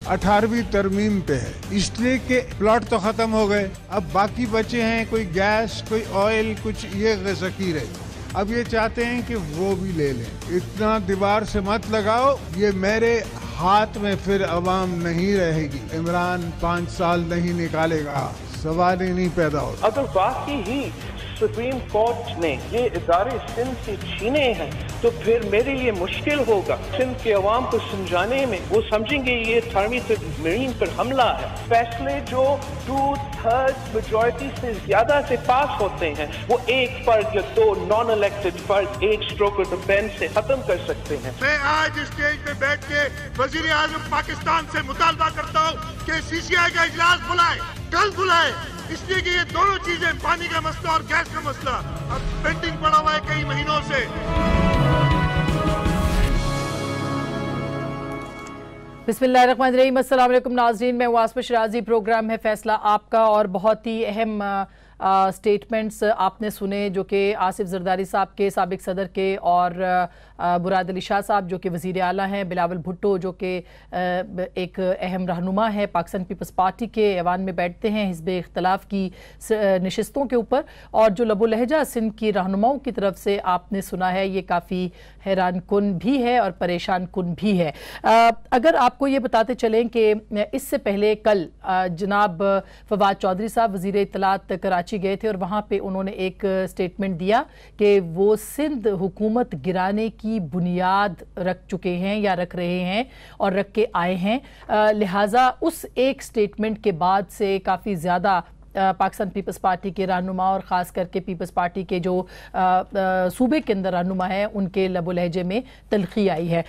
18वीं तरमीम पे है, इसलिए कि प्लॉट तो खत्म हो गए, अब बाकी बचे हैं कोई गैस, कोई ऑयल, कुछ ये ज़ख़ीरे। अब ये चाहते हैं कि वो भी ले लें। इतना दीवार से मत लगाओ, ये मेरे हाथ में फिर अवाम नहीं रहेगी। इमरान 5 साल नहीं निकालेगा, सवाल ही नहीं पैदा होता। अगर वाकई ही सुप्रीम कोर्ट ने ये इदारे सिंध से छीने हैं तो फिर मेरे लिए मुश्किल होगा सिंध के अवाम को समझाने में। वो समझेंगे ये 18वीं तरमीम पर हमला है। फैसले जो 2/3 मेजॉरिटी से ज्यादा से पास होते हैं वो एक फर्द या 2 नॉन इलेक्टेड फर्द एक स्ट्रोक ऑफ द पेन से खत्म कर सकते हैं। मैं आज स्टेज पे बैठ के वजीर आजम पाकिस्तान से मुतालबा करता हूँ कि CCI का इजलास बुलाए, कल बुलाए, इसलिए कि ये दोनों चीजें, पानी का मसला और गैस का मसला, अब पेंडिंग पड़ा हुआ है कई महीनों से। बिस्मिल्लाहिर्रहमानिर्रहीम, अस्सलाम वालेकुम नाज़रीन, मैं वास्मा शिराजी। प्रोग्राम है फैसला आपका और बहुत ही अहम स्टेटमेंट्स आपने सुने जो कि आसिफ जरदारी साहब के, साबिक सदर के, और मुराद अली शाह साहब जो कि वज़ीर आला हैं, बिलावल भुट्टो जो कि एक अहम रहनुमा है पाकिस्तान पीपल्स पार्टी के, ऐवान में बैठते हैं हिज़्ब इख्तलाफ की नशिस्तों के ऊपर, और जो लबो लहजा सिंध की रहनुमाओं की तरफ से आपने सुना है ये काफ़ी हैरान कुन भी है और परेशान कुन भी है। अगर आपको ये बताते चलें कि इससे पहले कल जनाब फवाद चौधरी साहब वज़ीर इत्तलात कराची गए थे और वहाँ पे उन्होंने एक स्टेटमेंट दिया कि वो सिंध हुकूमत गिराने की बुनियाद रख चुके हैं या रख रहे हैं और रख के आए हैं। लिहाजा उस एक स्टेटमेंट के बाद से काफ़ी ज़्यादा पाकिस्तान पीपल्स पार्टी के रहनुमा और ख़ास करके पीपल्स पार्टी के जो सूबे के अंदर रहनुमा है उनके लबो लहजे में तलखी आई है।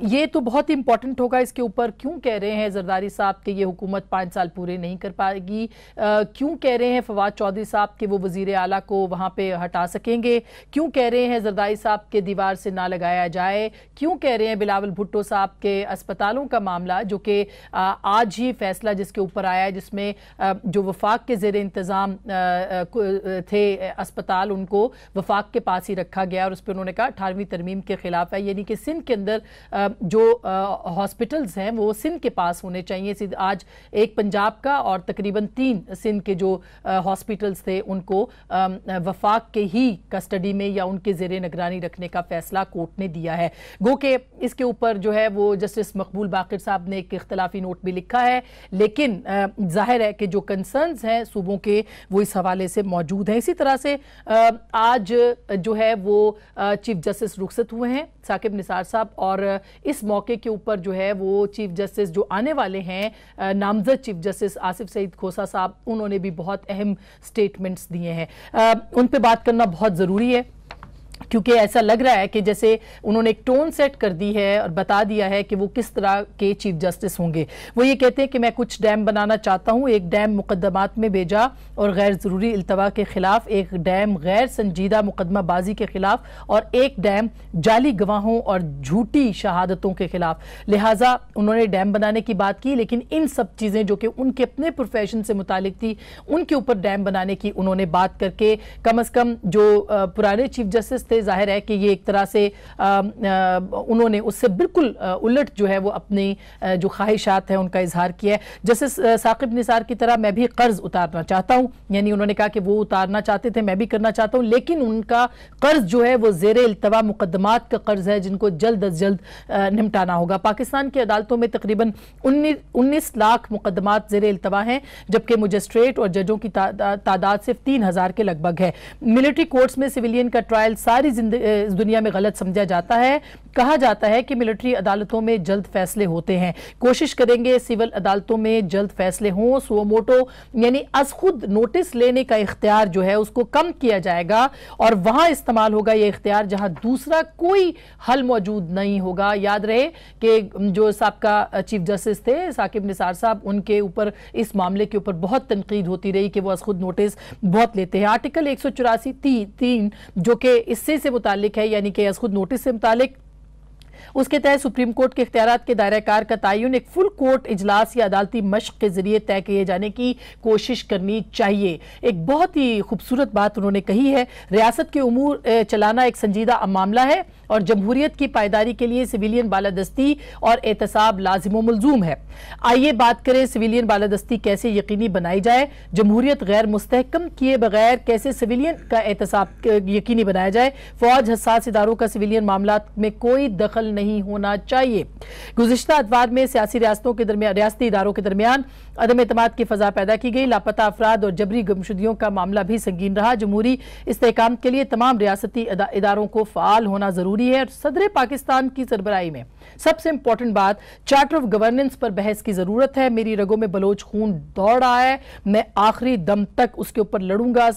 ये तो बहुत ही इंपॉर्टेंट होगा इसके ऊपर, क्यों कह रहे हैं जरदारी साहब कि ये हुकूमत 5 साल पूरे नहीं कर पाएगी, क्यों कह रहे हैं फवाद चौधरी साहब कि वो वज़ीर आला को वहाँ पे हटा सकेंगे, क्यों कह रहे हैं जरदारी साहब के दीवार से ना लगाया जाए, क्यों कह रहे हैं बिलावल भुट्टो साहब के अस्पतालों का मामला जो कि आज ही फैसला जिसके ऊपर आया है, जिसमें जो वफाक के ज़ेर इंतज़ाम थे अस्पताल उनको वफाक के पास ही रखा गया और उस पर उन्होंने कहा 18वीं तरमीम के खिलाफ है, यानी कि सिंध के अंदर जो हॉस्पिटल्स हैं वो सिंध के पास होने चाहिए। आज एक पंजाब का और तकरीबन 3 सिंध के जो हॉस्पिटल्स थे उनको वफाक के ही कस्टडी में या उनके ज़ेर निगरानी रखने का फैसला कोर्ट ने दिया है। गो के इसके ऊपर जो है वो जस्टिस मकबूल बाकिर साहब ने एक इख्तलाफी नोट भी लिखा है, लेकिन जाहिर है कि जो कंसर्न्स हैं सूबों के वो इस हवाले से मौजूद हैं। इसी तरह से आज जो है वो चीफ जस्टिस रुखसत हुए हैं साकिब निसार साहब, और इस मौके के ऊपर जो है वो चीफ जस्टिस जो आने वाले हैं नामजद चीफ जस्टिस आसिफ सईद खोसा साहब, उन्होंने भी बहुत अहम स्टेटमेंट्स दिए हैं। उन पे बात करना बहुत ज़रूरी है क्योंकि ऐसा लग रहा है कि जैसे उन्होंने एक टोन सेट कर दी है और बता दिया है कि वो किस तरह के चीफ जस्टिस होंगे। वो ये कहते हैं कि मैं कुछ डैम बनाना चाहता हूँ, एक डैम मुकदमात में भेजा और गैर ज़रूरी इल्तवा के खिलाफ, एक डैम गैर संजीदा मुकदमाबाजी के खिलाफ, और एक डैम जाली गवाहों और झूठी शहादतों के खिलाफ। लिहाजा उन्होंने डैम बनाने की बात की, लेकिन इन सब चीज़ें जो कि उनके अपने प्रोफेशन से मुतालिक थी उनके ऊपर डैम बनाने की उन्होंने बात करके कम अज़ कम जो पुराने चीफ जस्टिस थे, जाहिर है कि ये एक तरह से उन्होंने उससे बिल्कुल उलट जो है वो अपनी जो ख्वाहिशात है उनका इजहार किया है। जैसे साकिब निसार की तरह मैं भी कर्ज उतारना चाहता हूं, यानी उन्होंने कहा कि वो उतारना चाहते थे, मैं भी करना चाहता हूं, लेकिन उनका कर्ज जो है वो ज़ेरे इल्तवा मुकदमात का कर्ज है जिनको जल्द अज जल्द निपटाना होगा। पाकिस्तान की अदालतों में तकरीबन 19 लाख मुकदमात ज़ेरे इल्तवा हैं, जबकि मजिस्ट्रेट और जजों की तादाद सिर्फ 3000 के लगभग है। मिलिट्री कोर्ट्स में सिविलियन का ट्रायल सारी इस दुनिया में गलत समझा जाता है। कहा जाता है कि मिलिट्री अदालतों में जल्द फैसले होते हैं, कोशिश करेंगे सिविल अदालतों में जल्द फैसले हों। सुओ मोटो यानी अज खुद नोटिस लेने का इख्तियार जो है उसको कम किया जाएगा और वहां इस्तेमाल होगा ये इख्तियार जहां दूसरा कोई हल मौजूद नहीं होगा। याद रहे कि जो साबका चीफ जस्टिस थे साकिब निसार साहब, उनके ऊपर इस मामले के ऊपर बहुत तनकीद होती रही कि वो अज खुद नोटिस बहुत लेते हैं। आर्टिकल 184(3) जो कि इससे मुतालिक है, यानी कि खुद नोटिस से मुतालिक उसके तहत सुप्रीम कोर्ट के इख्तियारात के दायरा कार का तयन एक फुल कोर्ट इजलास या अदालती मश्क के जरिए तय किए जाने की कोशिश करनी चाहिए। एक बहुत ही खूबसूरत बात उन्होंने कही है। रियासत के उमूर चलाना एक संजीदा मामला है और जमहूरियत की पायदारी के लिए सिविलियन बालादस्ती और एहतसाब लाजिम व मुलजूम है। आइए बात करें सिविलियन बालादस्ती कैसे यकीनी बनाई जाए, जमहूरियत गैर मुस्तहकम किए बगैर कैसे सिविलियन का एहतसाब यकीनी बनाया जाए। फौज हसास इदारों का सिविलियन मामला में कोई दखल नहीं होना चाहिए। गुज़िश्ता अतवार में सियासी रियासती इदारों के दरमियान अदम एतमाद की फजा पैदा की गई। लापता अफराद और जबरी गुमशुदगियों का मामला भी संगीन रहा। जमहूरी इस्तेहकाम के लिए तमाम रियासती इदारों को फाल होना जरूरी है। सदर पाकिस्तान की सरबराही में सबसे इंपॉर्टेंट बात, चार्टर ऑफ गवर्नेंस पर बहस की जरूरत है। मेरी रगों में बलोच खून दौड़ रहा है, मैं आखिरी दम तक उसके ऊपर लड़ूंगा।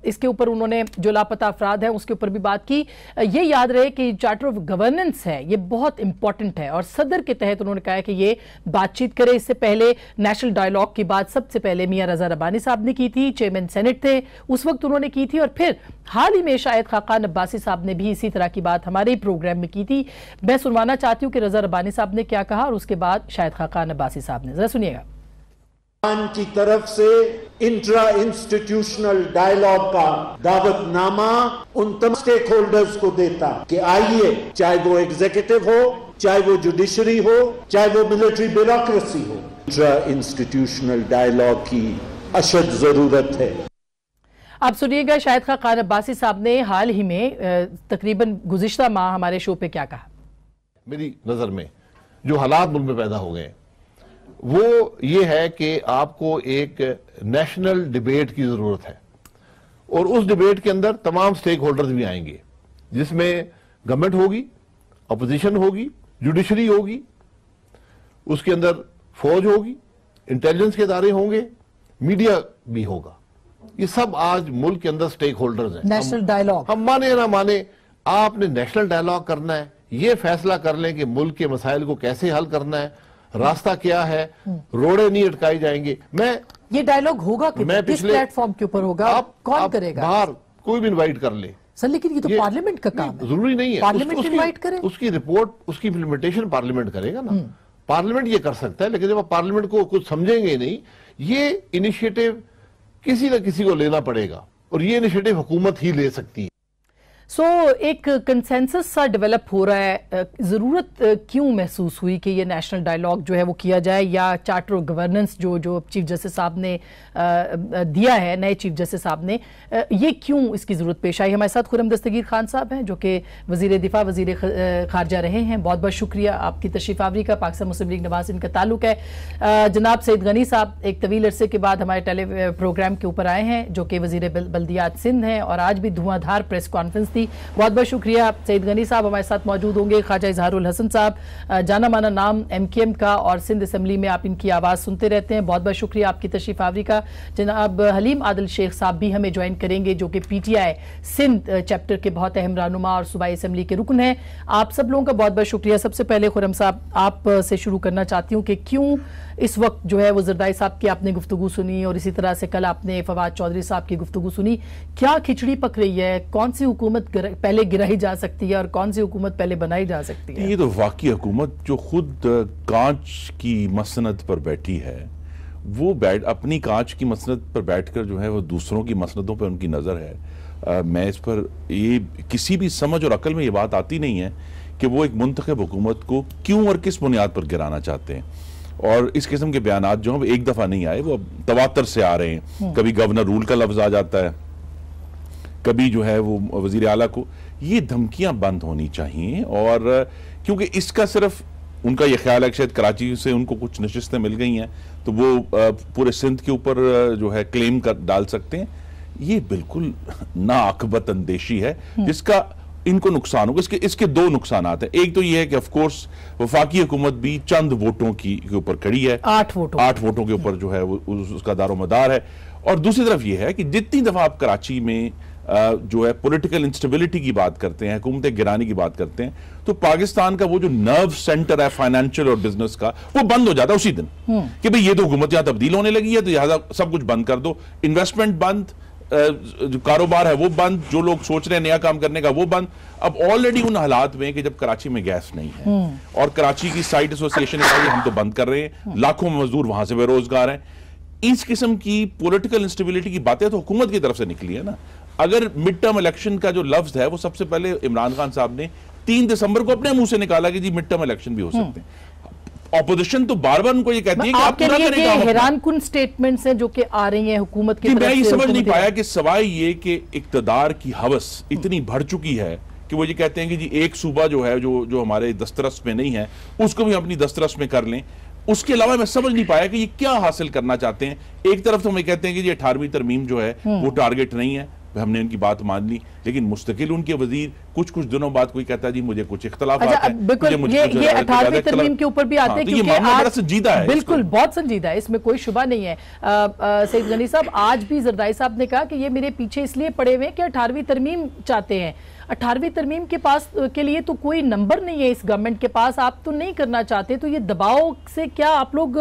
इसके ऊपर उन्होंने जो लापता अफराद है उसके ऊपर भी बात की। ये याद रहे कि चार्टर ऑफ गवर्नेंस है, ये बहुत इंपॉर्टेंट है और सदर के तहत उन्होंने कहा कि ये बातचीत करे। इससे पहले नेशनल डायलॉग की बात सबसे पहले मियां रजा रब्बानी साहब ने की थी, चेयरमैन सेनेट थे उस वक्त उन्होंने की थी, और फिर हाल ही में शायद खाकान अब्बासी साहब ने भी इसी तरह की बात हमारे प्रोग्राम में की थी। मैं सुनवाना चाहती हूं कि रजा रब्बानी साहब ने क्या कहा और उसके बाद शायद खाकान अब्बासी साहब ने, जरा सुनिएगा। की तरफ से इंट्रा इंस्टीट्यूशनल डायलॉग का दावतनामा उन तमाम स्टेक होल्डर्स को देता कि आइए, चाहे वो एग्जीक्यूटिव हो, चाहे वो जुडिशरी हो, चाहे वो मिलिट्री ब्यूरोक्रेसी हो, इंट्रा इंस्टीट्यूशनल डायलॉग की अशद जरूरत है। आप सुनिएगा शाहिद खान अब्बासी साहब ने हाल ही में तकरीबन गुज़िश्ता माह हमारे शो पे क्या कहा। मेरी नजर में जो हालात मुल्क में पैदा हो गए वो ये है कि आपको एक नेशनल डिबेट की जरूरत है और उस डिबेट के अंदर तमाम स्टेक होल्डर्स भी आएंगे, जिसमें गवर्नमेंट होगी, अपोजिशन होगी, जुडिशरी होगी, उसके अंदर फौज होगी, इंटेलिजेंस के इदारे होंगे, मीडिया भी होगा। ये सब आज मुल्क के अंदर स्टेक होल्डर्स हैं। नेशनल डायलॉग हम माने ना माने, आपने नेशनल डायलॉग करना है, ये फैसला कर लें कि मुल्क के मसाइल को कैसे हल करना है, रास्ता क्या है, रोड़े नहीं अटकाई जाएंगे। ये डायलॉग होगा कि मैं किस प्लेटफॉर्म के ऊपर होगा, कौन करेगा? बाहर कोई भी इनवाइट कर ले सर, लेकिन ये तो पार्लियामेंट का काम है। जरूरी नहीं है पार्लियामेंट इनवाइट करे, उसकी रिपोर्ट, उसकी इम्प्लीमेंटेशन पार्लियामेंट करेगा ना। पार्लियामेंट ये कर सकता है, लेकिन जब आप पार्लियामेंट को कुछ समझेंगे नहीं, ये इनिशिएटिव किसी न किसी को लेना पड़ेगा और ये इनिशिएटिव हुकूमत ही ले सकती है। एक कंसेंसस सा डेवलप हो रहा है। जरूरत क्यों महसूस हुई कि ये नेशनल डायलॉग जो है वो किया जाए, या चार्टर ऑफ गवर्नेंस जो चीफ जस्टिस साहब ने दिया है, नए चीफ जस्टिस साहब ने, ये क्यों इसकी जरूरत पेश आई? हमारे साथ खुर्रम दस्तगीर खान साहब हैं जो कि वजीर दिफा, वजीर खारजा रहे हैं। बहुत बहुत शुक्रिया आपकी तशरीफ आवरी का। पाकिस्तान मुस्लिम लीग नवाज इनका ताल्लुक है। जनाब सईद गनी साहब एक तवील अरसे के बाद हमारे टेली प्रोग्राम के ऊपर आए हैं, जो कि वजीर बल्दियात सिंध हैं और आज भी धुआंधार प्रेस कॉन्फ्रेंस थी। बहुत बहुत शुक्रिया। सईद गनी साहब हमारे साथ मौजूद होंगे। ख्वाजा इजहारुल हसन साहब, जाना माना नाम MKM का और सिंध असम्बली में आप इनकी आवाज़ सुनते रहते हैं। बहुत बहुत शुक्रिया आपकी तशरीफ आवरी का। जनाब हलीम आदिल शेख साहब भी हमें ज्वाइन करेंगे, जो कि PTI सिंध चैप्टर के बहुत अहम रहनुमा और सूबाई असम्बली के रुकन हैं। आप सब लोगों का बहुत बहुत शुक्रिया। सबसे पहले खुर्रम साहब आप से शुरू करना चाहती हूँ कि क्यों इस वक्त जो है वो जरदारी साहब की आपने गुफ्तगू सुनी और इसी तरह से कल आपने फवाद चौधरी साहब की गुफ्तगू सुनी, क्या खिचड़ी पक रही है? कौन सी हुकूमत पहले गिराई जा सकती है और कौन सी हुकूमत पहले बनाई जा सकती है? ये तो वाकई हुकूमत जो खुद कांच की मसनद पर बैठी है, वो अपनी कांच की मसनद पर बैठकर जो है वो दूसरों की मसनदों पर उनकी नज़र है। मैं इस पर ये किसी भी समझ और अकल में ये बात आती नहीं है कि वो एक मुंतखब हुकूमत को क्यों और किस बुनियाद पर गिराना चाहते हैं। और इस किस्म के बयानात जो हैं एक दफ़ा नहीं आए, वो तवातर से आ रहे हैं। कभी गवर्नर रूल का लफ्ज़ आ जाता है, कभी जो है वो वज़ीर आला को। ये धमकियां बंद होनी चाहिए, और क्योंकि इसका सिर्फ उनका ये ख्याल है कि शायद कराची से उनको कुछ नशिस्तें मिल गई हैं तो वो पूरे सिंध के ऊपर जो है क्लेम डाल सकते हैं। ये बिल्कुल नाअक़बत अंदेशी है जिसका इनको नुकसान होगा। इसके दो नुकसान हैं। एक तो ये है कि ऑफ कोर्स वफाकी हुकूमत भी चंद वोटों के ऊपर खड़ी है, 8 वोटों के ऊपर जो है वो उसका दारोमदार है। और दूसरी तरफ ये है कि जितनी दफा आप कराची में जो है पॉलिटिकल इंस्टेबिलिटी की बात करते हैं, हुकूमत गिराने की बात करते हैं, तो पाकिस्तान का वो जो नर्व सेंटर है फाइनेंशियल और बिजनेस का, वो बंद हो जाता है उसी दिन कि भाई ये तो हुकूमत यहां तब्दील होने लगी है तो लिहाजा सब कुछ बंद कर दो। इन्वेस्टमेंट बंद, जो कारोबार है वो बंद, जो लोग सोच रहे हैं नया काम करने का वो बंद। अब ऑलरेडी उन हालात में कि जब कराची में गैस नहीं है और कराची की साइट एसोसिएशन ने कहा हम तो बंद कर रहे हैं, लाखों मजदूर वहां से बेरोजगार हैं, इस किस्म की पॉलिटिकल इंस्टेबिलिटी की बातें तो हुकूमत की तरफ से निकली है ना। अगर मिड टर्म इलेक्शन का जो लफ्ज है वो सबसे पहले इमरान खान साहब ने 3 दिसंबर को अपने मुंह से निकाला कि जी मिड टर्म इलेक्शन भी हो सकते हैं। ऑपोजिशन तो बार बार उनको ये कहती है कि आपके लिए हैरानकुन स्टेटमेंट्स हैं जो कि आ रही हैं हुकूमत की तरफ से। मैं ये समझ नहीं पाया कि सवाए ये कि इक्तदार की हवस इतनी बढ़ चुकी है कि वो ये कहते हैं कि जी एक सूबा जो है जो हमारे दस्तरस में नहीं है उसको भी अपनी दस्तरस में कर लें। उसके अलावा मैं समझ नहीं पाया कि ये क्या हासिल करना चाहते हैं। एक तरफ तो हमें कहते हैं कि ये 18वीं तरमीम जो है वो टारगेट नहीं है, हमने उनकी बात मान ली, लेकिन मुस्तकिल उनके वजीर कुछ दिनों बाद कोई कहता है जी मुझे कुछ इख्तलाफ अच्छा, बिल्कुल ये 18वीं तरमीम के ऊपर भी आते हैं क्योंकि आज संजीदा है, बिल्कुल बहुत संजीदा है, इसमें कोई शुबा नहीं है। सईद गनी साहब, आज भी जरदारी साहब ने कहा कि ये मेरे पीछे इसलिए पड़े हुए हैं कि 18वीं तरमीम चाहते हैं। 18वीं तरमीम के पास के लिए तो कोई नंबर नहीं है इस गवर्नमेंट के पास, आप तो नहीं करना चाहते, तो ये दबाव से क्या आप लोग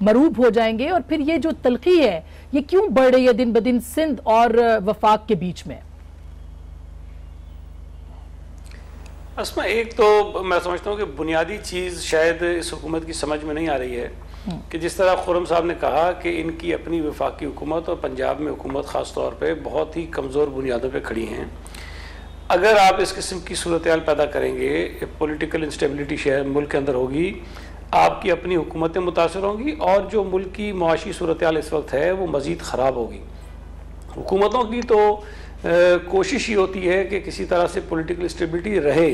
मरूब हो जाएंगे? और फिर ये जो तलखी है ये क्यों बढ़ रही है दिन ब दिन सिंध और वफाक के बीच में? अस्मा, एक तो मैं समझता हूँ कि बुनियादी चीज़ शायद इस हुकूमत की समझ में नहीं आ रही है कि जिस तरह खुर्रम साहब ने कहा कि इनकी अपनी वफाकी हुकूमत और पंजाब में हुकूमत ख़ास तौर पे बहुत ही कमज़ोर बुनियादों पे खड़ी हैं। अगर आप इस किस्म की सूरत हाल पैदा करेंगे, पॉलिटिकल इंस्टेबिलिटी शहर मुल्क के अंदर होगी, आपकी अपनी हुकूमतें मुतासर होंगी और जो मुल्क की मुआशी सूरत हाल इस वक्त है वो मज़ीद ख़राब होगी। हुकूमतों की तो कोशिश ही होती है कि किसी तरह से पॉलिटिकल स्टेबिलिटी रहे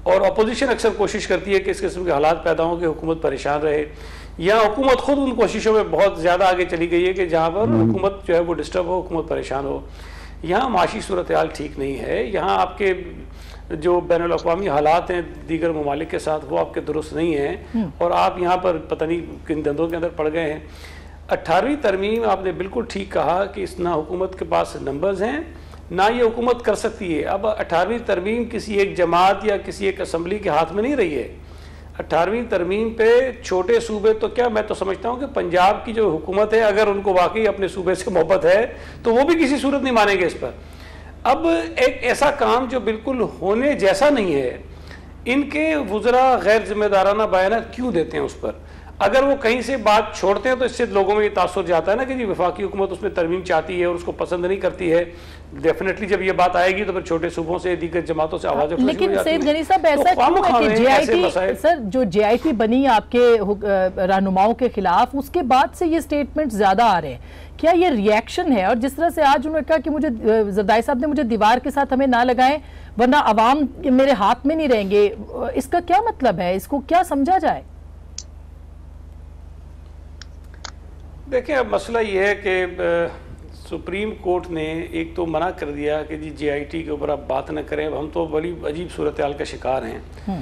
और अपोजिशन अक्सर कोशिश करती है कि इस किस्म के हालात पैदा हों कि हुकूमत परेशान रहे, या हुकूमत खुद उन कोशिशों में बहुत ज़्यादा आगे चली गई है कि जहाँ पर हुकूमत जो है वो डिस्टर्ब हो, हुकूमत परेशान हो। यहाँ माशी सूरत हाल ठीक नहीं है, यहाँ आपके जो बैनुल अक़वामी हालात हैं दीगर ममालिक के साथ वो आपके दुरुस्त नहीं हैं और आप यहाँ पर पता नहीं किन दंदों के अंदर पड़ गए हैं। 18वीं तरमीम आपने बिल्कुल ठीक कहा कि इस ना हुकूमत के पास नंबर्स हैं ना ये हुकूमत कर सकती है। अब 18वीं तरमीम किसी एक जमात या किसी एक असम्बली के हाथ में नहीं रही है। 18वीं तरमीम पे छोटे सूबे तो क्या, मैं तो समझता हूँ कि पंजाब की जो हुकूमत है अगर उनको वाकई अपने सूबे से मोहब्बत है तो वो भी किसी सूरत नहीं मानेंगे इस पर। अब एक ऐसा काम जो बिल्कुल होने जैसा नहीं है, इनके वुज़रा गैर जिम्मेदाराना बयान क्यों देते हैं उस पर? अगर वो कहीं से बात छोड़ते हैं तो इससे लोगों में ये तासुर जाता है ना कि जी वफाकी हुकूमत उसमें तरमीम चाहती है और उसको पसंद नहीं करती है। डेफिनेटली जब ये बात आएगी तो फिर छोटे सूबों से दीगर जमातों से आवाज़। लेकिन सईद गनी साहब, ऐसा क्यों है कि JIT सर जो JIT बनी आपके रहनुमाओं के खिलाफ, उसके बाद से ये स्टेटमेंट ज्यादा आ रहे हैं, क्या ये रिएक्शन है? और जिस तरह से आज उन्होंने कहा कि मुझे जरदारी साहब ने मुझे दीवार के साथ हमें ना लगाएं वरना अवाम मेरे हाथ में नहीं रहेंगे, इसका क्या मतलब है? इसको क्या समझा जाए? देखिए, अब मसला ये है कि सुप्रीम कोर्ट ने एक तो मना कर दिया कि जी JIT के ऊपर आप बात न करें। हम तो बड़ी अजीब सूरत हाल का शिकार हैं।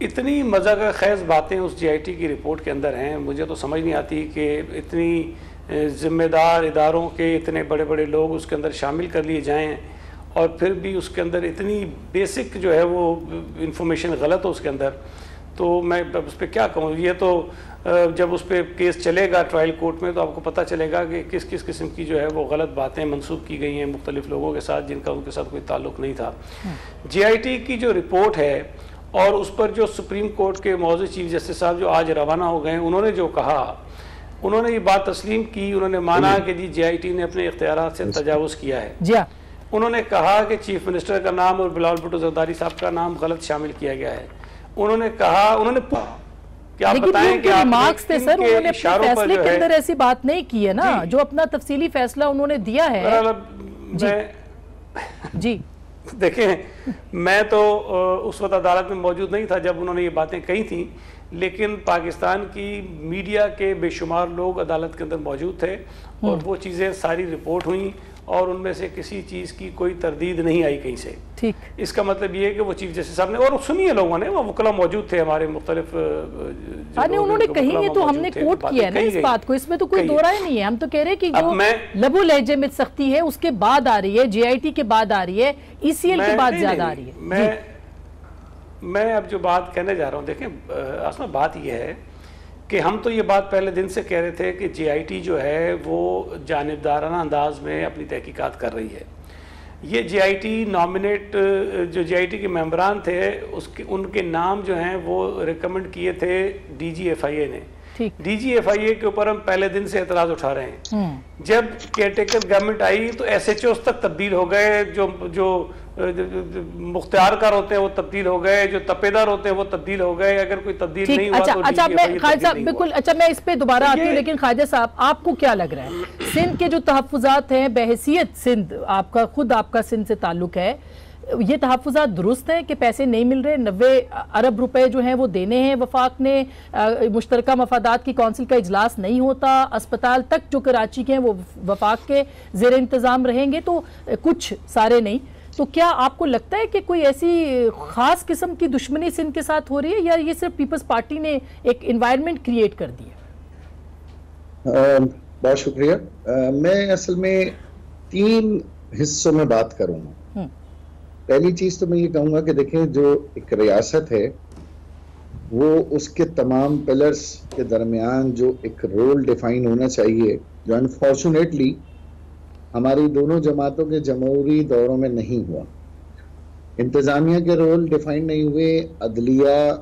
इतनी मज़ा का खैज़ बातें उस JIT की रिपोर्ट के अंदर हैं, मुझे तो समझ नहीं आती कि इतनी ज़िम्मेदार इदारों के इतने बड़े बड़े लोग उसके अंदर शामिल कर लिए जाएँ और फिर भी उसके अंदर इतनी बेसिक जो है वो इंफॉर्मेशन गलत हो उसके अंदर। तो मैं उस पर क्या कहूँ, ये तो जब उस पर केस चलेगा ट्रायल कोर्ट में तो आपको पता चलेगा कि किस किस किस्म की जो है वो गलत बातें मंसूब की गई हैं मुख्तलिफ लोगों के साथ जिनका उनके साथ कोई ताल्लुक़ नहीं था। JIT की जो रिपोर्ट है और उस पर जो सुप्रीम कोर्ट के मौजूद चीफ जस्टिस साहब जो आज रवाना हो गए, उन्होंने जो कहा, उन्होंने ये बात तस्लीम की, उन्होंने माना कि जी JIT ने अपने इख्तियारात से तजावुज़ किया है। उन्होंने कहा कि चीफ मिनिस्टर का नाम और बिलावल भुट्टो जरदारी साहब का नाम गलत शामिल किया गया है। उन्होंने कहा, उन्होंने क्या बताएं कि रिमार्क्स थे सर, उन्होंने अपने फैसले के अंदर ऐसी बात नहीं की है ना, जो अपना तफसीली फैसला उन्होंने दिया है। जी देखें, मैं तो उस वक्त अदालत में मौजूद नहीं था जब उन्होंने ये बातें कही थी, लेकिन पाकिस्तान की मीडिया के बेशुमार लोग अदालत के अंदर मौजूद थे और वो चीज़ें सारी रिपोर्ट हुई और उनमें से किसी चीज़ की कोई तरदीद नहीं आई कहीं से। ठीक, इसका मतलब ये है कि वो चीफ जस्टिस साहब ने, और सुनिए लोगों ने, वो वकला मौजूद थे हमारे मुख्तलिफ, उन्होंने कही है तो हमने कोट किया है ना इस बात को, इसमें तो कोई दो राय नहीं है। हम तो कह रहे हैं कि जो लबो लहजे में सख्ती है उसके बाद आ रही है, JIT के बाद आ रही है, ECL के बाद ज्यादा आ रही है। मैं अब जो बात कहने जा रहा हूँ, देखें आसमा, बात यह है कि हम तो ये बात पहले दिन से कह रहे थे कि JIT जो है वो जानिबदाराना अंदाज में अपनी तहकीकात कर रही है। ये जीआईटी नॉमिनेट जो जीआईटी के मेंबरान थे उनके नाम जो हैं वो रिकमेंड किए थे डीजीएफआईए ने। डीजीएफआईए के ऊपर हम पहले दिन से एतराज उठा रहे हैं। जब केयरटेकर गवर्नमेंट आई तो एसएचओस तक तब्दील हो गए, जो मुख्तियारकार होते हैं वो तब्दील हो गए, जो तपेदार होते हैं वो तब्दील हो गए। अगर कोई तब्दील नहीं हुआ तो अच्छा मैं खालिद साहब बिल्कुल, अच्छा मैं इस पे दोबारा आती हूँ, लेकिन खालिद साहब आपको क्या लग रहा है सिंध के जो तहफ्फुज़ात हैं बहैसियत सिंध, आपका सिंध से ताल्लुक है, ये तहफ्फुज़ात दुरुस्त हैं कि पैसे नहीं मिल रहे? 90 अरब रुपए जो हैं वो देने हैं वफाक ने, मुश्तरका मफादात की कौंसिल का इजलास नहीं होता, अस्पताल तक जो कराची के हैं वो वफाक के ज़ेर इंतज़ाम रहेंगे, तो कुछ सारे नहीं। तो क्या आपको लगता है कि कोई ऐसी खास किस्म की दुश्मनी सिंध के साथ हो रही है, या ये सिर्फ पीपल्स पार्टी ने एक एनवायरनमेंट क्रिएट कर दी है? बहुत शुक्रिया। मैं असल में 3 हिस्सों में बात करूंगा। पहली चीज तो मैं ये कहूंगा कि देखें, जो एक रियासत है वो उसके तमाम पिलर्स के दरमियान जो एक रोल डिफाइन होना चाहिए, जो अनफॉर्चुनेटली हमारी दोनों जमातों के जमहूरी दौरों में नहीं हुआ। इंतजामिया के रोल डिफाइन नहीं हुए, अदलिया,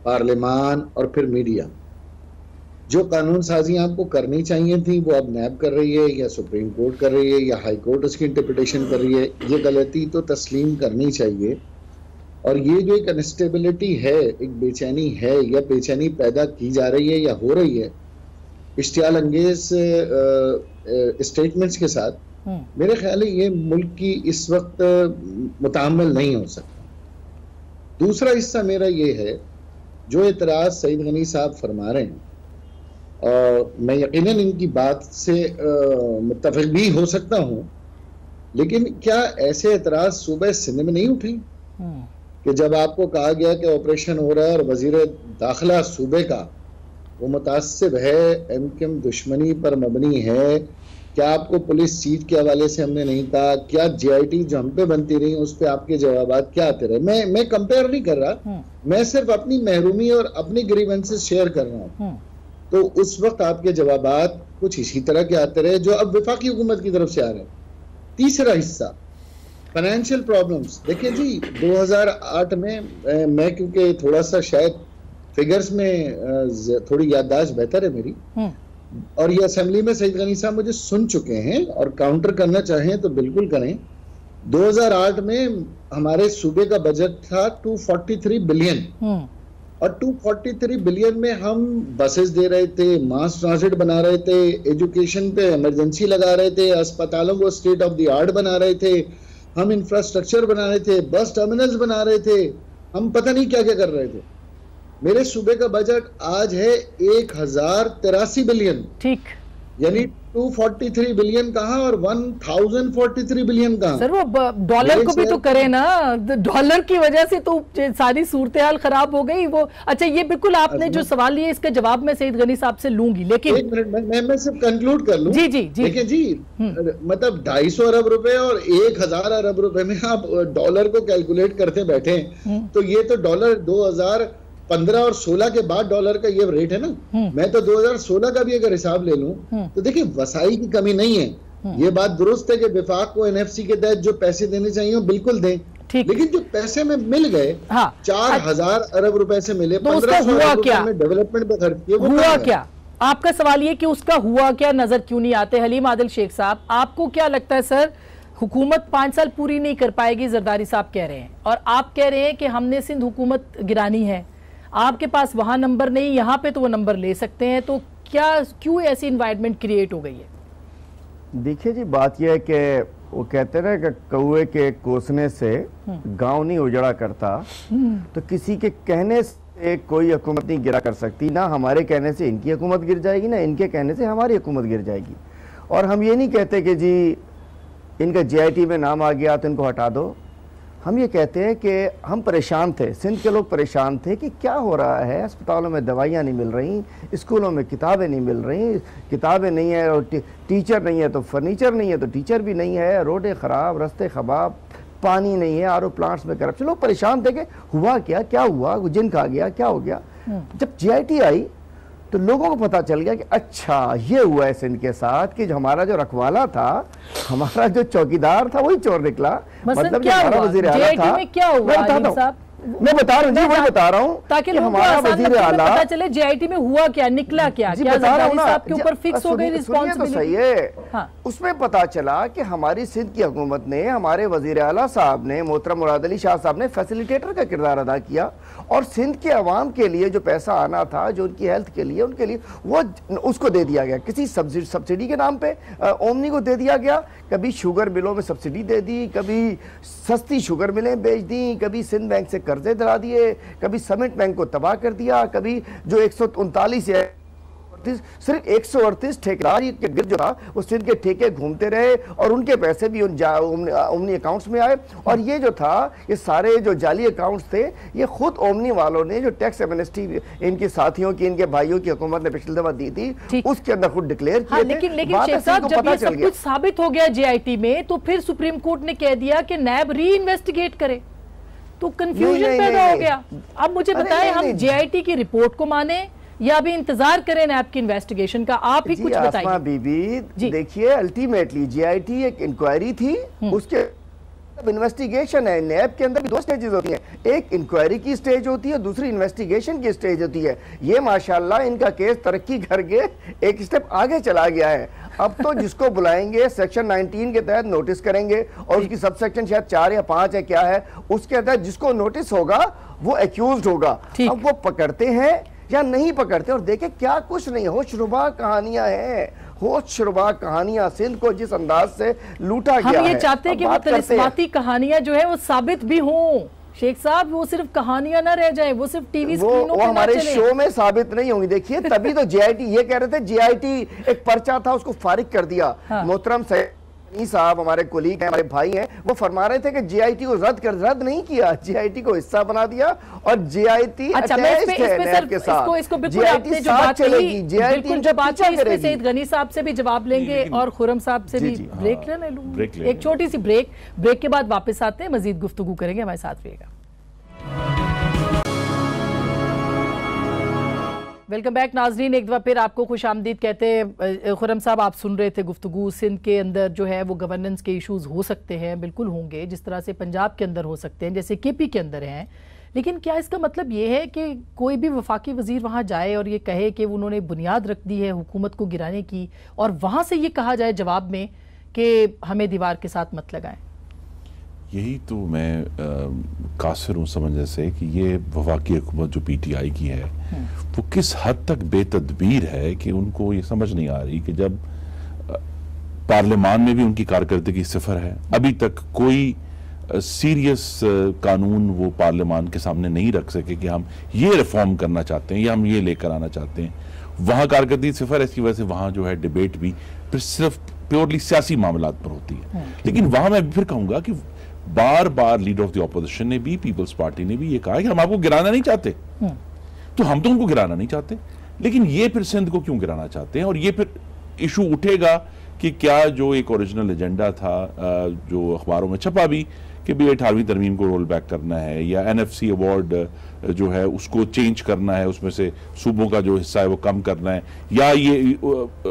पार्लिमान और फिर मीडिया। जो कानून साजी आपको करनी चाहिए थी वो अब नैब कर रही है, या सुप्रीम कोर्ट कर रही है, या हाई कोर्ट उसकी इंटरप्रिटेशन कर रही है। ये गलती तो तस्लीम करनी चाहिए। और ये जो एक अनस्टेबिलिटी है, एक बेचैनी है, या बेचैनी पैदा की जा रही है या हो रही है इश्तियाल अंगेज स्टेटमेंट्स के साथ, मेरे ख्याल है ये मुल्क की इस वक्त मुताम्मल नहीं हो सकता। दूसरा हिस्सा मेरा ये है, जो एतराज सईद गनी साहब फरमा रहे हैं, मैं यकीनन इनकी बात से मुत्तफिक भी हो सकता हूँ, लेकिन क्या ऐसे एतराज सूबे सिंध में नहीं उठे कि जब आपको कहा गया कि ऑपरेशन हो रहा है और वजीर दाखिला सूबे का वो मुतासिब है, एमकेएम दुश्मनी पर मबनी है, क्या आपको पुलिस चीफ के हवाले से हमने नहीं कहा? क्या जीआईटी जो हम पे बनती रही उस पर आपके जवाबात क्या आते रहे? मैं कंपेयर नहीं कर रहा, मैं सिर्फ अपनी महरूमी और अपनी ग्रीवेंसेस शेयर कर रहा हूँ। तो उस वक्त आपके जवाबात कुछ इसी तरह के आते रहे जो अब वफाकी हुकूमत की तरफ से आ रहे हैं। तीसरा हिस्सा, फाइनेंशियल प्रॉब्लम्स। देखिए जी, 2008 में मैं क्योंकि थोड़ा सा शायद फिगर्स में थोड़ी याददाश्त बेहतर है मेरी, और ये असेंबली में सईद गनी साहब मुझे सुन चुके हैं और काउंटर करना चाहें तो बिल्कुल करें। 2008 में हमारे सूबे का बजट था 243 बिलियन, और 243 बिलियन में हम बसेस दे रहे थे, मास ट्रांजिट बना रहे थे, एजुकेशन पे इमरजेंसी लगा रहे थे, अस्पतालों को स्टेट ऑफ द आर्ट बना रहे थे, हम इंफ्रास्ट्रक्चर बना रहे थे, बस टर्मिनल्स बना रहे थे, हम पता नहीं क्या क्या कर रहे थे। मेरे सूबे का बजट आज है 1083 बिलियन, ठीक, यानी 243 बिलियन कहाँ और 1043 बिलियन कहाँ? सर वो डॉलर को भी तो करे ना, डॉलर की वजह से तो सारी सूरत हाल खराब हो गई। वो अच्छा, ये बिल्कुल आपने जो सवाल लिया इसका जवाब मैं सईद गनी साहब से लूंगी, लेकिन एक मिनट मैं सिर्फ कंक्लूड कर लूं। जी जी जी, देखिए जी, मतलब 250 अरब रुपए और 1000 अरब रुपए में आप डॉलर को कैलकुलेट करते बैठे, तो ये तो डॉलर 2015 और 16 के बाद डॉलर का ये रेट है ना। मैं तो 2016 का भी अगर हिसाब ले लूं तो देखिए वसाई की कमी नहीं है। ये बात दुरुस्त है कि विफाक को एनएफसी के तहत जो पैसे देने चाहिए बिल्कुल दें, लेकिन जो पैसे में मिल गए 4000 अरब रुपए से मिले, 1500 अरब रुपए में डेवलपमेंट पे खर्च किए, वो हुआ क्या? आपका सवाल ये कि उसका हुआ क्या नजर क्यों नहीं आते? हलीम आदिल शेख साहब, आपको क्या लगता है सर, हुकूमत 5 साल पूरी नहीं कर पाएगी, जरदारी साहब कह रहे हैं, और आप कह रहे हैं कि हमने सिंध हुकूमत गिरानी है, आपके पास वहां नंबर नहीं, यहाँ पे तो वो नंबर ले सकते हैं, तो क्या क्यों ऐसी इन्वायरमेंट क्रिएट हो गई है? देखिए जी, बात यह है कि वो कहते हैं कि कौए के कोसने से गांव नहीं उजड़ा करता, तो किसी के कहने से कोई हुकूमत नहीं गिरा कर सकती। ना हमारे कहने से इनकी हुकूमत गिर जाएगी, ना इनके कहने से हमारी हुकूमत गिर जाएगी। और हम ये नहीं कहते कि जी इनका जीआईटी में नाम आ गया तो इनको हटा दो। हम ये कहते हैं कि हम परेशान थे, सिंध के लोग परेशान थे कि क्या हो रहा है, अस्पतालों में दवाइयाँ नहीं मिल रही, स्कूलों में किताबें नहीं मिल रही, किताबें नहीं है और टीचर नहीं है तो फर्नीचर नहीं है तो टीचर भी नहीं है, रोडें ख़राब, रास्ते खराब, पानी नहीं है, आरओ प्लांट्स में करप्शन। लोग परेशान थे कि हुआ क्या, क्या हुआ, जिन खा गया, क्या हो गया। जब जीआईटी आई तो लोगों को पता चल गया कि अच्छा ये हुआ है सिंध के साथ कि जो हमारा जो रखवाला था, हमारा जो चौकीदार था वही चोर निकला। मतलब क्या हमारा वजीर आला था, क्या हुआ मैं बता रहा हूँ जी, वही बता रहा हूँ ताकि हमारा वजीर आला पता चले जेआईटी में हुआ क्या, निकला क्या, क्या ज़रदारी साहब के ऊपर फिक्स हो गई रिस्पांसिबिलिटी? तो सही है, उसमें पता चला कि हमारी सिंध की हुकूमत ने, हमारे वजीर आला साहब ने, मोहतरम मुराद अली शाह साहब ने फैसिलिटेटर का किरदार अदा किया और सिंध के अवाम के लिए जो पैसा आना था, जो उनकी हेल्थ के लिए, उनके लिए, वो उसको दे दिया गया किसी सब्सिडी के नाम पे। ओमनी को दे दिया गया, कभी शुगर मिलों में सब्सिडी दे दी, कभी सस्ती शुगर मिलें बेच दी, कभी सिंध बैंक से कर्जे दिला दिए, कभी सीमेंट बैंक को तबाह कर दिया, कभी जो 139 या सिर्फ 138 ठेकेदार के गिर्द जो था वो सिंध के ठेके घूमते रहे और उनके पैसे भी ओमनी अकाउंट्स में आए। और ये जो था, ये सारे जो जाली अकाउंट्स थे, ये खुद ओमनी वालों ने जो टैक्स एमनेस्टी इनके साथियों की, इनके भाइयों की हुकूमत ने पिछली दफा दी थी, उसके अंदर खुद डिक्लेयर किए थे। लेकिन शेख साहब, जब ये सब कुछ साबित हो गया जेआईटी में, तो फिर सुप्रीम कोर्ट ने कह दिया कि नैब री इन्वेस्टिगेट करे, तो कंफ्यूजन पैदा हो गया। अब मुझे बताएं, हम जेआईटी की रिपोर्ट को माने या अभी इंतजार करें नैब की इन्वेस्टिगेशन का? आप ही कुछ बताइए। आसमा बीबी, देखिए अल्टीमेटली जेआईटी एक इंक्वायरी थी, उसके इन्वेस्टिगेशन है। नैब के अंदर भी 2 स्टेजेस होती हैं, एक इंक्वायरी की स्टेज होती है, दूसरी इन्वेस्टिगेशन की स्टेज होती है। ये माशाल्लाह इनका केस तरक्की करके एक स्टेप आगे चला गया है। अब तो जिसको बुलाएंगे सेक्शन 19 के तहत नोटिस करेंगे और उसकी सब सेक्शन शायद 4 या 5 है क्या है, उसके तहत जिसको नोटिस होगा वो एक्यूज्ड होगा। अब वो पकड़ते हैं या नहीं पकड़ते, और देखे क्या कुछ नहीं, होशरुबा कहानियां हैं, होशरुबा कहानियां। सिंध को जिस अंदाज से लूटा गया है, हम ये चाहते हैं कि वो तिलिस्माती कहानियां जो है वो साबित भी हों शेख साहब, वो सिर्फ कहानियां ना रह जाए, वो सिर्फ टीवी स्क्रीनों पे हमारे शो में साबित नहीं होंगी। देखिए तभी तो जेआईटी ये कह रहे थे, जेआईटी एक पर्चा था उसको फारिग कर दिया। मोहतरम साहब हमारे कोलीग हैं, हमारे भाई हैं, वो फरमा रहे थे कि जेआईटी को रद्द नहीं किया, जेआईटी को हिस्सा बना दिया और जेआईटी अच्छा, इसको बिल्कुल आपने जो बात कही, बिल्कुल जो बात कही, इसमें सईद गनी साहब से भी जवाब लेंगे और खुर्रम साहब से भी। ब्रेक लेने लूं, एक छोटी सी ब्रेक के बाद वापस आते हैं, मजीद गुफ्तगू करेंगे, हमारे साथ रहिएगा। वेलकम बैक नाजरीन, एक दफ़ा फिर आपको खुश आमदीद कहते हैं। खुर्रम साहब, आप सुन रहे थे गुफ्तगू। सिंध के अंदर जो है वो गवर्नेंस के इश्यूज़ हो सकते हैं, बिल्कुल होंगे, जिस तरह से पंजाब के अंदर हो सकते हैं, जैसे केपी के अंदर हैं। लेकिन क्या इसका मतलब ये है कि कोई भी वफाकी वजीर वहाँ जाए और ये कहे कि उन्होंने बुनियाद रख दी है हुकूमत को गिराने की, और वहाँ से ये कहा जाए जवाब में कि हमें दीवार के साथ मत लगाएं? यही तो मैं कासिर हूँ समझने से कि ये वफाकी हुकूमत जो पीटीआई की है वो किस हद तक बेतदबीर है कि उनको ये समझ नहीं आ रही कि जब पार्लियामान में भी उनकी कारकर्दगी सिफर है, अभी तक कोई सीरियस कानून वो पार्लियामान के सामने नहीं रख सके कि हम ये रिफॉर्म करना चाहते हैं या हम ये लेकर आना चाहते हैं। वहाँ कारकर्दगी सिफर है, इसकी वजह से वहाँ जो है डिबेट भी फिर सिर्फ प्योरली सियासी मामलात पर होती है। लेकिन वहाँ मैं फिर कहूँगा कि बार बार लीडर ऑफ द ऑपोजिशन ने भी, पीपल्स पार्टी ने भी ये कहा कि हम आपको गिराना नहीं चाहते, तो हम तो उनको गिराना नहीं चाहते, लेकिन ये फिर सिंध को क्यों गिराना चाहते हैं? और ये फिर इशू उठेगा कि क्या जो एक ओरिजिनल एजेंडा था जो अखबारों में छपा भी कि भी 18वीं तरमीम को रोल बैक करना है या एनएफसी अवार्ड जो है उसको चेंज करना है, उसमें से सूबों का जो हिस्सा है वो कम करना है, या ये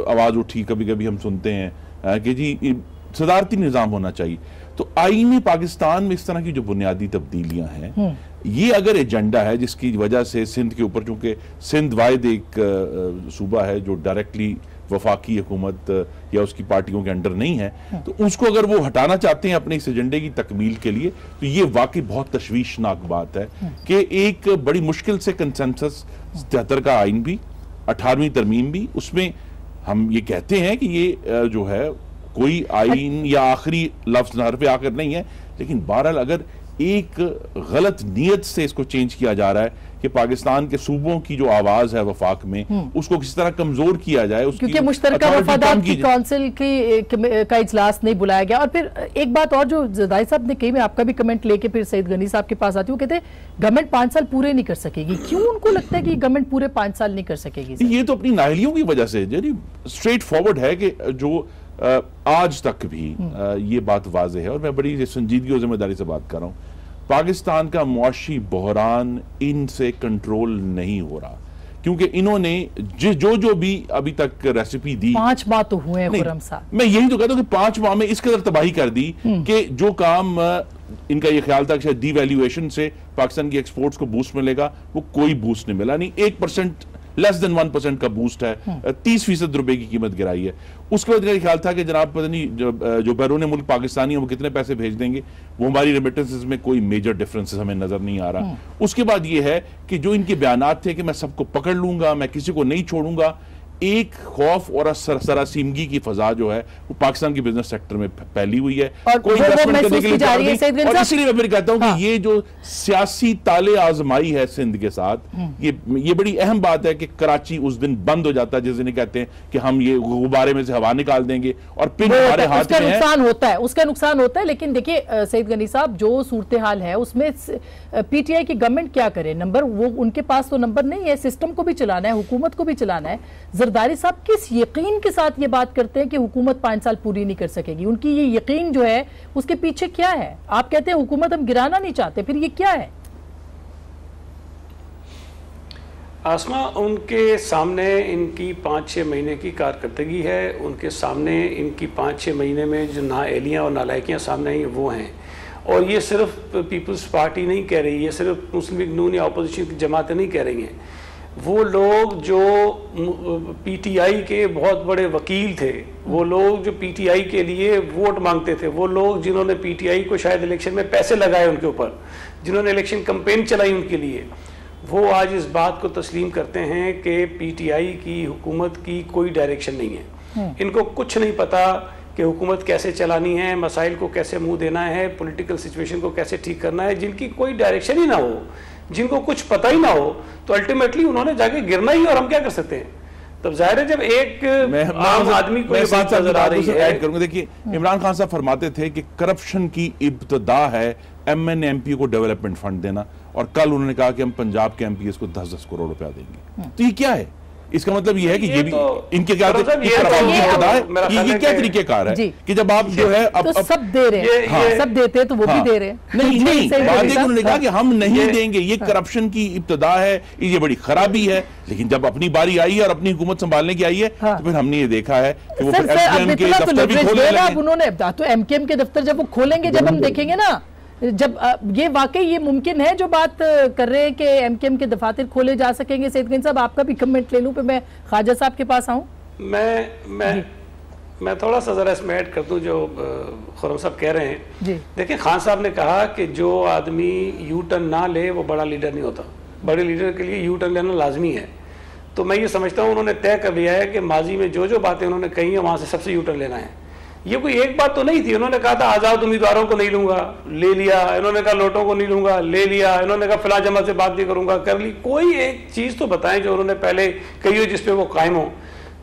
आवाज़ उठी कभी कभी हम सुनते हैं कि जी सदारती निज़ाम होना चाहिए। तो आईनी पाकिस्तान में इस तरह की जो बुनियादी तब्दीलियां हैं, ये अगर एजेंडा है जिसकी वजह से सिंध के ऊपर, चूंकि सिंध वाहिद एक सूबा है जो डायरेक्टली वफाकी हुकूमत या उसकी पार्टियों के अंडर नहीं है, तो उसको अगर वो हटाना चाहते हैं अपने इस एजेंडे की तकमील के लिए, तो ये वाकई बहुत तशवीशनाक बात है कि एक बड़ी मुश्किल से कंसेंसस 73 का आइन भी, 18वीं तरमीम भी, उसमें हम ये कहते हैं कि ये जो है कोई आइन या आखिरी लफ्ज नहर पे आकर नहीं है, लेकिन बहरहाल अगर एक गलत नीयत से इसको चेंज किया जा रहा है कि पाकिस्तान के सूबों की जो आवाज है वफाक में उसको किसी तरह कमजोर किया जाए, क्योंकि मुश्तरका वफादात की काउंसिल का इजलास नहीं बुलाया गया। और फिर एक बात और जो ज़रदारी साहब ने कही, मैं आपका भी कमेंट लेके फिर सईद गनी साहब के पास आती हूँ, कहते गवर्नमेंट 5 साल पूरे नहीं कर सकेगी। क्यों उनको लगता है कि गवर्नमेंट पूरे 5 साल नहीं कर सकेगी? ये तो अपनी नाहलियों की वजह से स्ट्रेट फॉरवर्ड है कि जो आज तक भी ये बात वाज़ेह है, और मैं बड़ी संजीदगी और जिम्मेदारी से बात कर रहा हूँ, पाकिस्तान का मुआशी बहरान इनसे कंट्रोल नहीं हो रहा। क्योंकि इन्होंने जो भी अभी तक रेसिपी दी, 5 माह तो हुए हैं खुर्रम साहब, मैं यही तो कहता हूं कि 5 माह में इस कदर तबाही कर दी कि जो काम इनका ये ख्याल था कि शायद डीवैल्यूएशन से पाकिस्तान की एक्सपोर्ट्स को बूस्ट मिलेगा, वो कोई बूस्ट नहीं मिला। नहीं, 1%, लेस देन 1% का बूस्ट है। 30% रुपए की कीमत गिराई है। उसके बाद मेरा ख्याल था कि जनाब पता नहीं जो बैरून मुल्क पाकिस्तानी है वो कितने पैसे भेज देंगे, वो हमारी रेमिटेंसेस में कोई मेजर डिफरेंसेस हमें नजर नहीं आ रहा। उसके बाद ये है कि जो इनके बयानात थे कि मैं सबको पकड़ लूंगा, मैं किसी को नहीं छोड़ूंगा, एक खौफ और सरासीमगी की फजा जो है वो पाकिस्तान के बिजनेस सेक्टर में फैली हुई है। कोई इन्वेस्टमेंट करने के लिए तैयार नहीं। और इसीलिए मैं फिर कहता हूं कि ये जो सियासी ताले आजमाई है सिंध के साथ, ये बड़ी अहम बात है कि कराची उस दिन बंद हो जाता है जिस दिन कहते हैं कि हम ये गुब्बारे में से हवा निकाल देंगे और पिन हमारे हाथ में है। नुकसान होता है, उसका नुकसान होता है। लेकिन देखिए सईद गनी साहब, जो सूरत हाल है उसमें पीटीआई की गवर्नमेंट क्या करे? नंबर वो उनके पास तो नंबर नहीं है, सिस्टम को भी चलाना है, हुकूमत को भी चलाना है। जरदारी साहब किस यकीन के साथ ये बात करते हैं कि हुकूमत 5 साल पूरी नहीं कर सकेगी? उनकी ये यकीन जो है उसके पीछे क्या है? आप कहते हैं हुकूमत हम गिराना नहीं चाहते, फिर ये क्या है? आसमा, उनके सामने इनकी 5-6 महीने की कारकर्दगी है, उनके सामने इनकी 5-6 महीने में जो नाअहलियाँ और नालायकियाँ सामने आई वो हैं। और ये सिर्फ पीपल्स पार्टी नहीं कह रही, ये सिर्फ मुस्लिम लीग नून या अपोजिशन की जमातें नहीं कह रही हैं। वो लोग जो पीटीआई के बहुत बड़े वकील थे, वो लोग जो पीटीआई के लिए वोट मांगते थे, वो लोग जिन्होंने पीटीआई को शायद इलेक्शन में पैसे लगाए उनके ऊपर, जिन्होंने इलेक्शन कैंपेन चलाई उनके लिए, वो आज इस बात को तस्लीम करते हैं कि पीटीआई की हुकूमत की कोई डायरेक्शन नहीं है। इनको कुछ नहीं पता कि हुकूमत कैसे चलानी है, मसाइल को कैसे मुंह देना है, पॉलिटिकल सिचुएशन को कैसे ठीक करना है। जिनकी कोई डायरेक्शन ही ना हो, जिनको कुछ पता ही ना हो, तो अल्टीमेटली उन्होंने जाके गिरना ही, और हम क्या कर सकते हैं? तब जाहिर है जब एक आम आदमी को ये बात नजर आ रही है। देखिए, इमरान खान साहब फरमाते थे कि करप्शन की इब्तदा है MNMP को डेवलपमेंट फंड देना, और कल उन्होंने कहा कि हम पंजाब के MPs को 10-10 करोड़ रुपया देंगे। तो ये क्या है? इसका मतलब ये है कि ये भी इनके क्या क्या तरीकेकार है कि जब आप जो है अब सब दे रहे हैं, सब देते हैं तो वो भी दे रहे हैं। नहीं, बात उन्होंने कहा कि हम नहीं देंगे, ये करप्शन की इब्तदा है, ये बड़ी खराबी है। लेकिन जब अपनी बारी आई है और अपनी हुकूमत संभालने की आई है, तो फिर हमने ये देखा है कि वो MKM के दफ्तर भी खोले हैं। उन्होंने तो MKM के दफ्तर जब वो खोलेंगे, जब हम देखेंगे ना, जब ये वाकई ये मुमकिन है जो बात कर रहे हैं कि MKM के दफातर खोले जा सकेंगे। सईद गनी साहब, आपका भी कमेंट ले लूं, फिर मैं ख्वाजा साहब के पास आऊं। मैं थोड़ा सा जरा इसमें ऐड कर दूं जो खुर्रम साहब कह रहे हैं जी। देखिए, खान साहब ने कहा कि जो आदमी यू टर्न ना ले वो बड़ा लीडर नहीं होता। बड़े लीडर के लिए यू टर्न लेना लाजमी है। तो मैं ये समझता हूँ उन्होंने तय कर लिया है कि माजी में जो जो बातें उन्होंने कही है वहाँ से सबसे यू टर्न लेना है। ये कोई एक बात तो नहीं थी। उन्होंने कहा था आज़ाद उम्मीदवारों को नहीं लूंगा, ले लिया। इन्होंने कहा नोटों को नहीं लूंगा, ले लिया। इन्होंने कहा फिलहाल जमात से बात नहीं करूंगा, कर ली। कोई एक चीज़ तो बताएं जो उन्होंने पहले कही हो जिस पे वो कायम हो।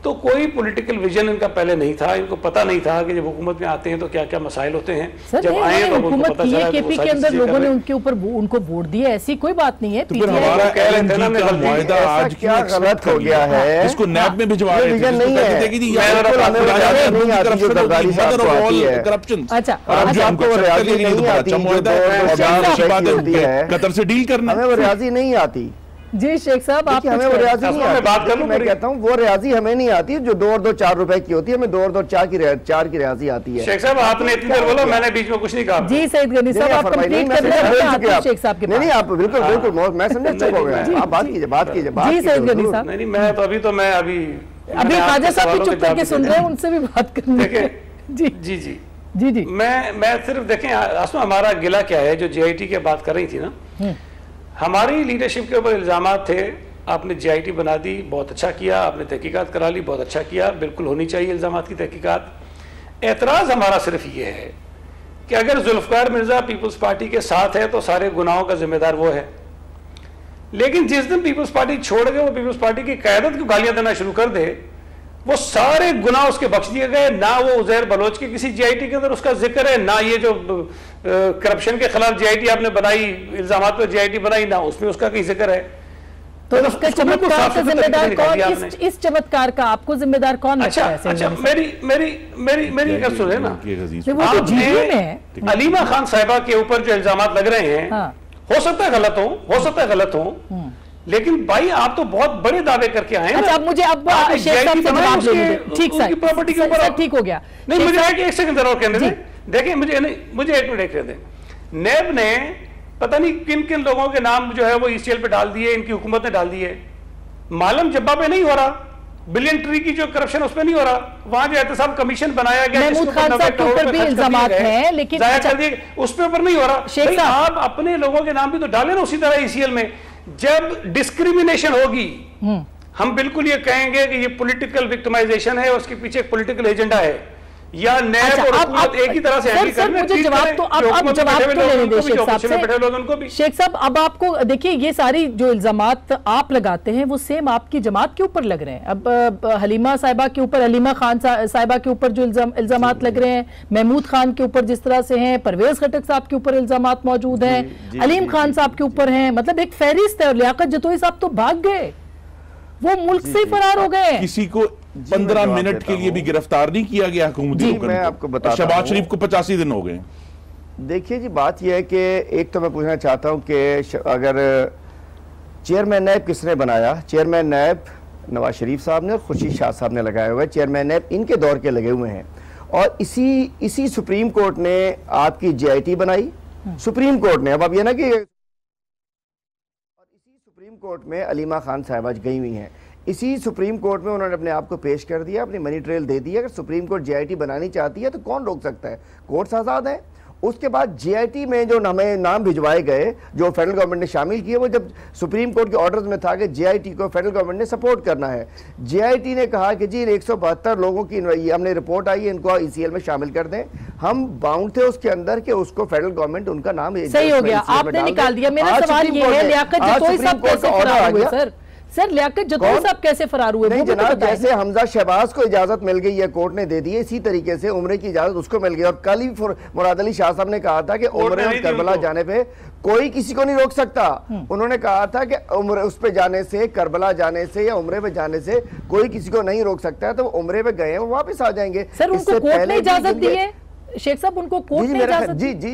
तो कोई पॉलिटिकल विजन इनका पहले नहीं था। इनको पता नहीं था कि जब हुकूमत में आते हैं तो क्या क्या मसाइल होते हैं। जब आए तो उनको पता चला केपी के अंदर लोगों ने उनके ऊपर उनको वोट दिया, ऐसी कोई बात नहीं है। तो फिर हमारा LNG का मुआहदा आज क्या गलत हो गया है? इसको नैब में भिजवा रहे थे, नहीं है। कतर से डील करना, हमें वो रियाजी नहीं आती। जी शेख साहब, आप हमें वो रियाजी नहीं आती। मैं कहता हूँ वो रियाजी हमें नहीं आती जो 2 और 2 4 रुपए की होती है। हमें 2 और 2 4 की रियाजी आती है। शेख साहब, आपने इतनी देर बोला, मैंने बीच में कुछ नहीं कहा। जी सईद गनी साहब, आप कंप्लीट कर लें शेख साहब के पास। नहीं, आप बिल्कुल बिल्कुल, मैं समझ चुप हो गया। आप बात कीजिए। जी सईद गनी साहब। नहीं, मैं अभी ख्वाजा साहब भी चुप करके सुन रहे हैं, उनसे भी बात करनी है। जी जी जी जी जी। मैं सिर्फ देखें आसमा, हमारा गिला क्या है? जो JIT की बात कर रही थी ना, हमारी लीडरशिप के ऊपर इल्जामात थे। आपने JIT बना दी, बहुत अच्छा किया। आपने तहकीकात करा ली, बहुत अच्छा किया। बिल्कुल होनी चाहिए इल्जामात की तहकीकात। एतराज़ हमारा सिर्फ ये है कि अगर जुल्फ़िकार मिर्ज़ा पीपल्स पार्टी के साथ है तो सारे गुनाहों का जिम्मेदार वो है। लेकिन जिस दिन पीपल्स पार्टी छोड़ के वो पीपल्स पार्टी की क़यादत को गालियाँ देना शुरू कर दे, वो सारे गुनाह उसके बख्श दिए गए। ना वो उज़ैर बलोच के किसी JIT के अंदर उसका जिक्र है, ना ये जो करप्शन के खिलाफ JIT आपने बनाई, इल्जामात पर JIT बनाई, ना उसमें उसका कहीं जिक्र है। तो इसका चमत्कार का जिम्मेदार कौन? इस चमत्कार का आपको जिम्मेदार कौन लगता है? अच्छा, मेरी एक सुने ना, अलीमा खान साहिबा के ऊपर जो इल्जामात लग रहे हैं, हो सकता है गलत हो, लेकिन भाई आप तो बहुत बड़े दावे करके आए हैं। अच्छा, अब मुझे अब शेख साहब से जवाब लेने दें। ठीक सर, प्रॉपर्टी के ऊपर ठीक हो गया। नहीं, मुझे एक सेकंड जरूर कहने दें। देखिए मुझे एक मिनट कहने दें। नैब ने पता नहीं किन किन लोगों के नाम जो है वो ईसीएल पे डाल दिए, इनकी हुकूमत ने डाल दिए। मालम जब्बा पे नहीं हो रहा, बिलियन ट्री की जो करप्शन उसमें नहीं हो रहा, वहां जो एहतसाब कमीशन बनाया गया महमूद खान साहब के ऊपर भी इल्जामात हैं, लेकिन उस पे ऊपर नहीं हो रहा। आप अपने लोगों के नाम भी तो डालें ना उसी तरह ईसीएल में। जब डिस्क्रिमिनेशन होगी हम बिल्कुल ये कहेंगे कि ये पॉलिटिकल विक्टिमाइजेशन है, उसके पीछे एक पॉलिटिकल एजेंडा है, या नैब और हुकूमत एक ही तरह से हैंडल कर रहे हैं। मुझे जवाब तो अब जवाब तो लेने दें शेख साहब से। शेख साहब, अब आपको देखिए ये सारी जो इल्जामात आप लगाते हैं वो सेम आपकी जमात के ऊपर लग रहे हैं। अब हलीमा साहिबा के ऊपर, हलीमा खान साहिबा के ऊपर जो इल्जामात लग रहे हैं, महमूद खान के ऊपर जिस तरह से हैं, परवेज खटक साहब के ऊपर इल्जामात मौजूद हैं, अलीम खान साहब के ऊपर हैं, मतलब एक फहरिस्त है। और लियाकत जतोई साहब तो भाग गए, वो मुल्क से ही फरार हो गए। किसी को 15 मिनट के लिए भी गिरफ्तार नहीं किया गया हुकूमती जी, मैं आपको बताता हूं। शहबाज शरीफ को 85 दिन हो गए। देखिए जी, बात यह है कि एक तो मैं पूछना चाहता हूं कि अगर चेयरमैन नैब किसने बनाया? चेयरमैन नैब नवाज शरीफ साहब ने और खुर्शीद शाह साहब ने लगाया हुआ है। चेयरमैन नैब इनके दौर के लगे हुए हैं, और इसी सुप्रीम कोर्ट ने आपकी JIT बनाई, सुप्रीम कोर्ट ने। अब ये ना कि सुप्रीम कोर्ट में अलीमा खान साहिबा गई हुई हैं, इसी सुप्रीम कोर्ट में उन्होंने अपने आप को पेश कर दिया, अपनी मनी ट्रेल दे दी। अगर सुप्रीम कोर्ट JIT बनानी चाहती है तो कौन रोक सकता है? कोर्ट्स आज़ाद हैं। उसके बाद JIT में जो हमें नाम भिजवाए गए जो फेडरल गवर्नमेंट ने शामिल किए, वो जब सुप्रीम कोर्ट के ऑर्डर्स में था कि JIT को फेडरल गवर्नमेंट ने सपोर्ट करना है, JIT ने कहा कि जी 172 लोगों की हमने रिपोर्ट आई है, इनको ECL में शामिल कर दें। हम बाउंड थे उसके अंदर कि उसको फेडरल गवर्नमेंट उनका नाम सही हो गया, आपने निकाल दिया। मेरा सवाल ये है, लियाकत जतोई साहब कैसे फरार हुए? सर लियाकत जतोई साहब कैसे फरार हुए? नहीं जनाब, जैसे हमजा शहबाज को इजाजत मिल गई है, कोर्ट ने दे दी है, इसी तरीके से उम्रे की इजाजत उसको मिल गई। और कल ही मुराद अली शाह साहब ने कहा था कि उम्रे और करबला जाने पे कोई किसी को नहीं रोक सकता। उन्होंने कहा था कि उम्रे उस पे जाने से, करबला जाने से या उम्रे पे जाने से कोई किसी को नहीं रोक सकता है। तो उम्रे पे गए हैं, वो वापस आ जाएंगे। सर उनको कोर्ट ने इजाजत दी है? शेख साहब उनको कोर्ट ने इजाजत दी? जी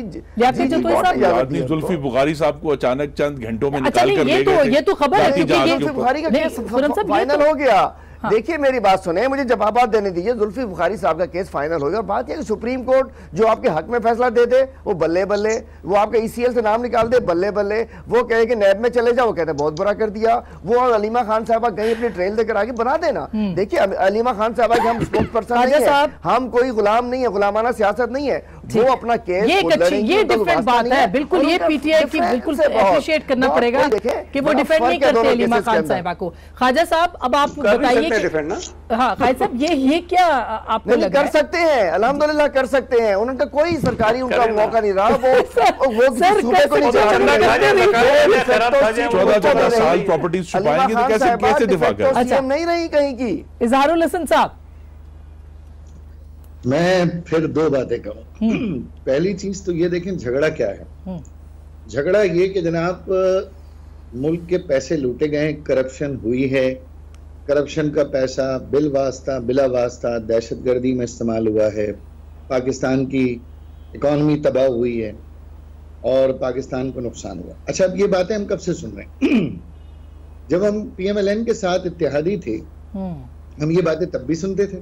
जुल्फी बुखारी साहब को अचानक चंद घंटों में निकाल कर ले गए। ये तो खबर है कि जुल्फी बुखारी का केस फाइनल हो गया। देखिए मेरी बात सुने, मुझे जवाब देने दीजिए। जुल्फी बुखारी साहब का केस फाइनल हो गया। और बात यह कि सुप्रीम कोर्ट जो आपके हक में फैसला दे दे वो बल्ले बल्ले, वो आपके ECL से नाम निकाल दे बल्ले बल्ले, वो कहे कि नैब में चले जाओ, वो कहते हैं बहुत बुरा कर दिया। वो अलीमा खान साहबा गई अपनी ट्रेल देकर आगे बना देना। देखिए अलीमा खान साहबा के हम स्पोक्स पर्सन नहीं है, हम कोई गुलाम नहीं है, गुलामाना सियासत नहीं है। वो अपना केस ये डिफरेंट बात है, बिल्कुल ये PTI की बिल्कुल अप्रिशिएट करना पड़ेगा कि वो डिफेंड नहीं करते अलीमा खान साहिबा को। ख्वाजा साहब अब आप बताइए। हाँ ख्वाजा साहब, ये क्या आपको लग रहा है? कर सकते हैं, अल्हम्दुलिल्लाह कर सकते हैं। उनका कोई सरकारी उनका मौका नहीं रहा। वो सर सूबे को नहीं जा 14 साल प्रॉपर्टीज छुपाएंगे तो कैसे दिफा कर? अच्छा नहीं रही कहीं की। इजहारुल हसन साहब, मैं फिर दो बातें कहूं। पहली चीज तो ये देखें झगड़ा क्या है। झगड़ा ये कि जनाब मुल्क के पैसे लूटे गए, करप्शन हुई है, करप्शन का पैसा बिल वास्ता बिला वास्ता दहशतगर्दी में इस्तेमाल हुआ है, पाकिस्तान की इकॉनमी तबाह हुई है और पाकिस्तान को नुकसान हुआ। अच्छा अब ये बातें हम कब से सुन रहे हैं? जब हम PMLN के साथ इत्तेहादी थे हम ये बातें तब भी सुनते थे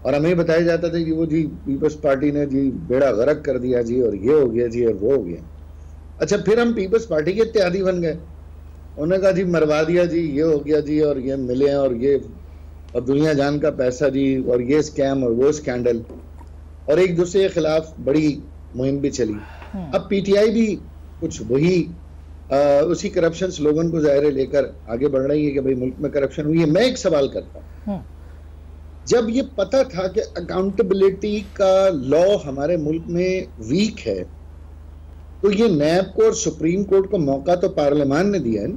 और हमें बताया जाता था कि वो जी पीपल्स पार्टी ने जी बेड़ा गर्क कर दिया जी, और ये हो गया जी और वो हो गया। अच्छा फिर हम पीपल्स पार्टी के इत्तेहादी बन गए, उन्होंने कहा जी मरवा दिया जी, ये हो गया जी, और ये मिले हैं और ये और दुनिया जान का पैसा जी, और ये स्कैम और वो स्कैंडल, और एक दूसरे के खिलाफ बड़ी मुहिम भी चली। अब PTI भी कुछ वही उसी करप्शन स्लोगन को ज़ाहिर लेकर आगे बढ़ रही है कि भाई मुल्क में करप्शन हुई है। मैं एक सवाल करता हूँ, जब ये पता था कि अकाउंटेबिलिटी का लॉ हमारे मुल्क में वीक है, तो ये नैब को और सुप्रीम कोर्ट को मौका तो पार्लियामान ने दिया है।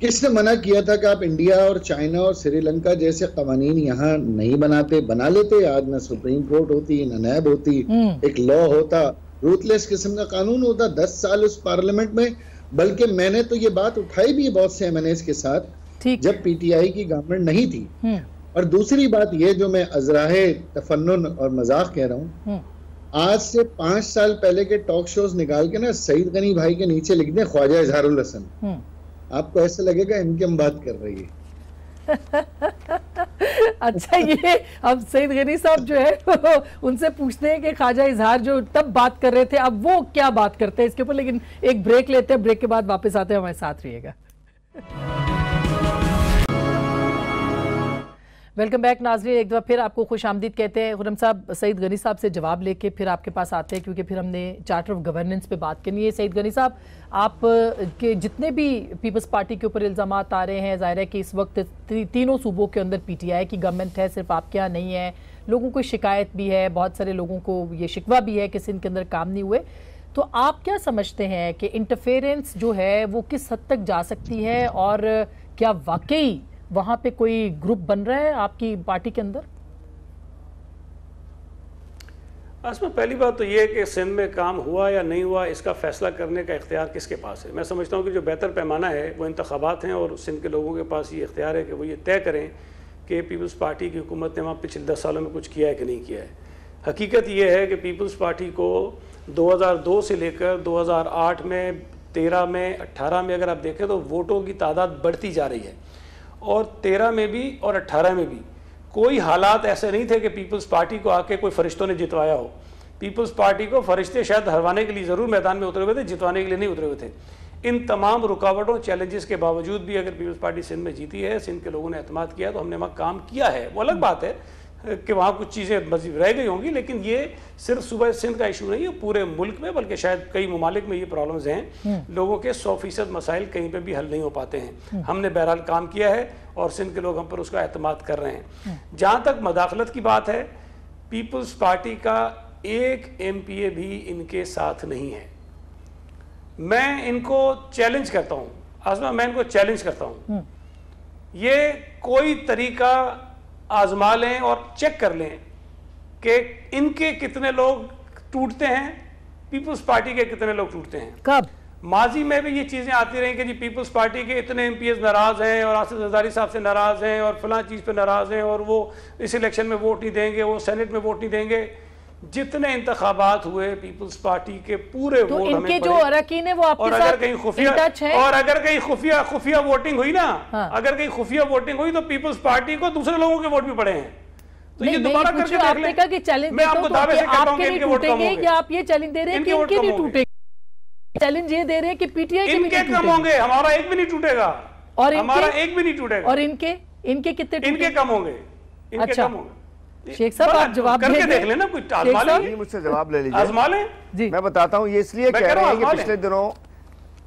किसने मना किया था कि आप इंडिया और चाइना और श्रीलंका जैसे कवानीन यहाँ नहीं बनाते? बना लेते, आज ना सुप्रीम कोर्ट होती ना नैब होती, एक लॉ होता, रूथलेस किस्म का कानून होता। 10 साल उस पार्लियामेंट में, बल्कि मैंने तो ये बात उठाई भी है बहुत से MNAs के साथ जब PTI की गवर्नमेंट नहीं थी। और दूसरी बात ये जो मैं अजराहे तफन्नुन और मजाक कह रहा हूँ, आज से 5 साल पहले के टॉक शोज निकाल के ना सईद गनी भाई के नीचे लिख दें ख्वाजा इजहारुल हसन, आपको ऐसा लगेगा इनकम बात कर रही है। अच्छा, ये अब सईद गनी साहब जो है उनसे पूछते हैं कि ख्वाजा इजहार जो तब बात कर रहे थे अब वो क्या बात करते हैं इसके ऊपर, लेकिन एक ब्रेक लेते हैं, ब्रेक के बाद वापस आते हैं, हमारे साथ रहिएगा। वेलकम बैक नाज़रीन, एक दफ़ा फिर आपको खुशामदीद कहते हैं। खुर्रम साहब, सईद गनी साहब से जवाब लेके फिर आपके पास आते हैं, क्योंकि फिर हमने चार्टर ऑफ गवर्नेंस पे बात करनी है। सईद गनी साहब, आप के जितने भी पीपल्स पार्टी के ऊपर इल्ज़ामात आ रहे हैं, ज़ाहिर है कि इस वक्त तीनों सूबों के अंदर PTI की गवर्नमेंट है, सिर्फ आपके यहाँ नहीं है, लोगों को शिकायत भी है, बहुत सारे लोगों को ये शिकवा भी है कि सिंध के अंदर काम नहीं हुए। तो आप क्या समझते हैं कि इंटरफेरेंस जो है वो किस हद तक जा सकती है, और क्या वाकई वहां पे कोई ग्रुप बन रहा है आपकी पार्टी के अंदर? इसमें पहली बात तो ये है कि सिंध में काम हुआ या नहीं हुआ, इसका फैसला करने का इख्तियार किसके पास है। मैं समझता हूँ कि जो बेहतर पैमाना है वो इंतखाबात हैं, और सिंध के लोगों के पास ये इख्तियार है कि वो ये तय करें कि पीपल्स पार्टी की हुकूमत ने वहाँ पिछले 10 सालों में कुछ किया है कि नहीं किया है। हकीकत ये है कि पीपल्स पार्टी को 2002 से लेकर 2008 में, 13 में, 18 में अगर आप देखें तो वोटों की तादाद बढ़ती जा रही है, और 13 में भी और 18 में भी कोई हालात ऐसे नहीं थे कि पीपल्स पार्टी को आके कोई फरिश्तों ने जितवाया हो। पीपल्स पार्टी को फरिश्ते शायद हरवाने के लिए ज़रूर मैदान में उतरे हुए थे, जितवाने के लिए नहीं उतरे हुए थे। इन तमाम रुकावटों, चैलेंजेस के बावजूद भी अगर पीपल्स पार्टी सिंध में जीती है, सिंध के लोगों ने एतमाद किया, तो हमने वहाँ काम किया है। वो अलग बात है कि वहाँ कुछ चीज़ें मज़ीद रह गई होंगी, लेकिन ये सिर्फ सूबा सिंध का इशू नहीं है, पूरे मुल्क में, बल्कि शायद कई ममालिक में ये प्रॉब्लम्स हैं। लोगों के 100% मसाइल कहीं पे भी हल नहीं हो पाते हैं। हमने बहरहाल काम किया है और सिंध के लोग हम पर उसका एतमाद कर रहे हैं। जहाँ तक मदाखलत की बात है, पीपल्स पार्टी का एक MPA भी इनके साथ नहीं है। मैं इनको चैलेंज करता हूँ आसमा, मैं इनको चैलेंज करता हूँ, ये कोई तरीका आजमा लें और चेक कर लें कि इनके कितने लोग टूटते हैं, पीपल्स पार्टी के कितने लोग टूटते हैं। कब? माजी में भी ये चीज़ें आती रही कि जी पीपल्स पार्टी के इतने MPs नाराज़ हैं और आसिफ जरदारी साहब से नाराज़ हैं और फलां चीज़ पे नाराज़ हैं और वो इस इलेक्शन में वोट नहीं देंगे, वो सेनेट में वोट नहीं देंगे। जितने इंतखाबात हुए पीपल्स पार्टी के पूरे तो वोट इनके जो अरकान है वो आपके साथ अगर कहीं खुफिया वोटिंग हुई ना, अगर कहीं खुफिया वोटिंग हुई तो पीपल्स पार्टी को दूसरे लोगों के वोट भी पड़े हैं। तो ये दोबारा करके देख लें। कि चैलेंज मैं आपको दावे से कहता हूं कि इनके वोट कम होंगे, या आप ये चैलेंज दे रहे हैं कि इनके नहीं टूटेंगे? चैलेंज ये दे रहे हैं कि PTI के इनके कम होंगे, हमारा एक भी नहीं टूटेगा, और हमारा एक भी नहीं टूटेगा। और इनके कितने? इनके कम होंगे, इनके कम होंगे। शेख साहब आप जवाब करके देख लेना, कुछ आजमा लीजिए, मुझसे जवाब ले लीजिए, आजमा लें। जी मैं बताता हूँ, ये इसलिए कह रहे हैं कि पिछले दिनों,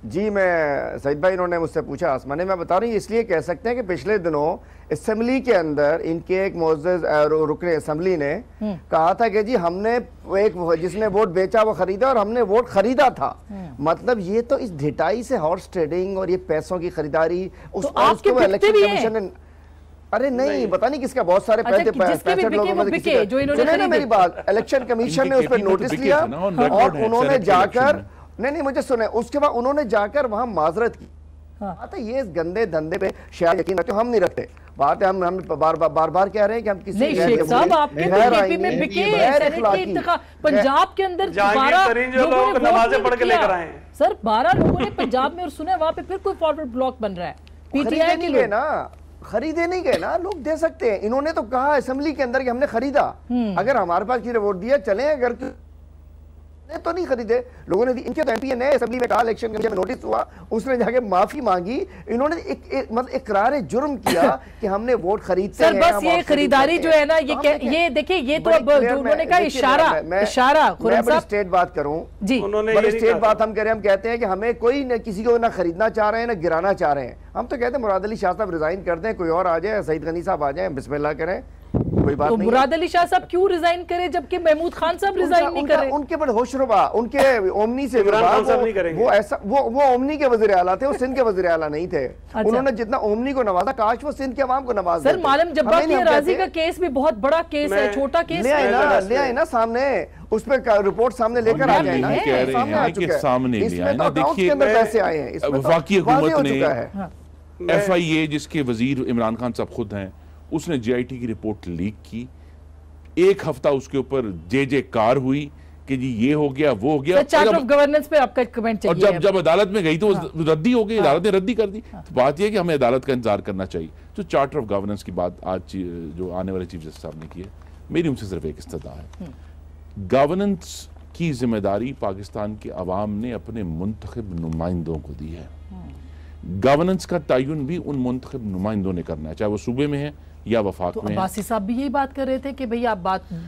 जी मैं सईद भाई इन्होंने मुझसे पूछा आसमाने, मैं बता रही हूँ इसलिए कह सकते हैं कि पिछले दिनों असेंबली के अंदर इनके एक मोअज़्ज़ज़ रुकने असेंबली ने कहा था कि जी हमने एक जिसने वोट बेचा वो खरीदा और हमने वोट खरीदा था। मतलब ये तो इस ढिटाई से हॉर्स ट्रेडिंग और ये पैसों की खरीदारी उसको इलेक्शन कमीशन ने, अरे नहीं पता नहीं किसका, बहुत सारे पैसे 65 लोगों ने, मेरी बात, इलेक्शन कमीशन ने उस पर नोटिस लिया और उन्होंने जाकर, नहीं मुझे सुने, उसके बाद उन्होंने जाकर वहां माजरत की। आता ये इस गंदे धंधे पे शायद यकीन रखते, हम नहीं रखते। बात है हम बार बार कह रहे हैं कि हम किसी शेख साहब आपके बीजेपी में बिके पंजाब के अंदर 12 नमाजें पढ़ के लेकर आए हैं सर, 12 लोगों ने पंजाब में, और सुने वहां पे फिर कोई फॉरवर्ड ब्लॉक बन रहा है। PTI के लोग ना खरीदे नहीं गए ना, लोग दे सकते हैं। इन्होंने तो कहा असेंबली के अंदर कि हमने खरीदा, अगर हमारे पास किसी ने वोट दिया चले, अगर तो नहीं खरीदे लोगों ने। इनके तो MPA ने असेंबली में कहा, इलेक्शन कमीशन में नोटिस हुआ, उसने जाके माफी मांगी। इन्होंने मतलब इकरार जुर्म किया कि हमने वोट खरीदते हैं। बस ये खरीदारी जो है ना, ये देखिए, ये तो अब उन्होंने कहा इशारा। मैं स्टेट बात करूं जी, स्टेट बात हम कह रहे हैं, हम कहते हैं कि हमें कोई न किसी को ना खरीदना चाह रहे हैं ना गिराना चाह रहे हैं। हम तो कहते हैं मुराद अली शाह साहब रिजाइन कर दें, कोई और आ जाए, सईद गनी साहब आ जाए, बिस्मिल्लाह करें, कोई बात नहीं। मुराद अली शाह साहब क्यों रिजाइन करे जबकि महमूद खान साहब रिजाइन नहीं कर रहे? उनके बड़े होशरुबा, उनके ओमनी से वो ऐसा, वो ओमनी के वज़ीर आला थे, वो सिंध के वज़ीर आला नहीं थे। उन्होंने जितना ओमनी को नवाजा, काश वो सिंध के अवाम को नवाज सर। मालम जब्बार की राजी का केस भी बहुत बड़ा केस है, छोटा केस ले आए ना सामने, उस पर रिपोर्ट सामने लेकर आ जाए ना, सामने देखिए पैसे आए हैं, वफाकी हुकूमत ने FIA जिसके वजीर इमरान खान साहब खुद हैं, उसने JIT की रिपोर्ट लीक की। एक हफ्ता उसके ऊपर जे कार हुई कि जी ये हो गया वो हो गया। चार्टर ऑफ गवर्नेंस पे आपका कमेंट चाहिए। और जब अदालत में गई तो रद्दी हो गई, अदालत ने रद्दी कर दी। तो बात यह है कि हमें अदालत का इंतजार करना चाहिए। तो चार्टर ऑफ गवर्नेंस की बात आज जो आने वाले चीफ जस्टिस साहब ने की है, मेरी उनसे सिर्फ एक इस्तदा है, गवर्नेंस की जिम्मेदारी पाकिस्तान के अवाम ने अपने मुंतखब नुमाइंदों को दी है। गवर्नेंस का तयन भी उन मुंतखब नुमाइंदों ने करना है, चाहे वो सूबे में है या वफाक तो में। अब्बासी साहब भी यही बात कर रहे थे कि भाई आप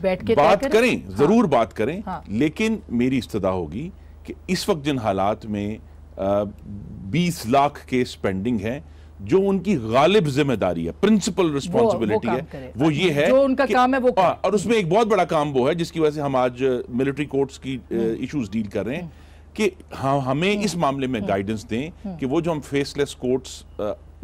बैठ के बात करें, जरूर बात करें, हाँ। लेकिन मेरी इस्तदा होगी कि इस वक्त जिन हालात में 20 लाख केस पेंडिंग है, जो उनकी गालिब जिम्मेदारी है, प्रिंसिपल रिस्पॉन्सिबिलिटी है, वो ये है जो उनका काम है वो और उसमें एक बहुत बड़ा काम वो है जिसकी वजह से हम आज मिलिट्री कोर्ट्स की इश्यूज डील कर रहे हैं कि हमें इस मामले में गाइडेंस दें कि वो जो हम फेसलेस कोर्ट्स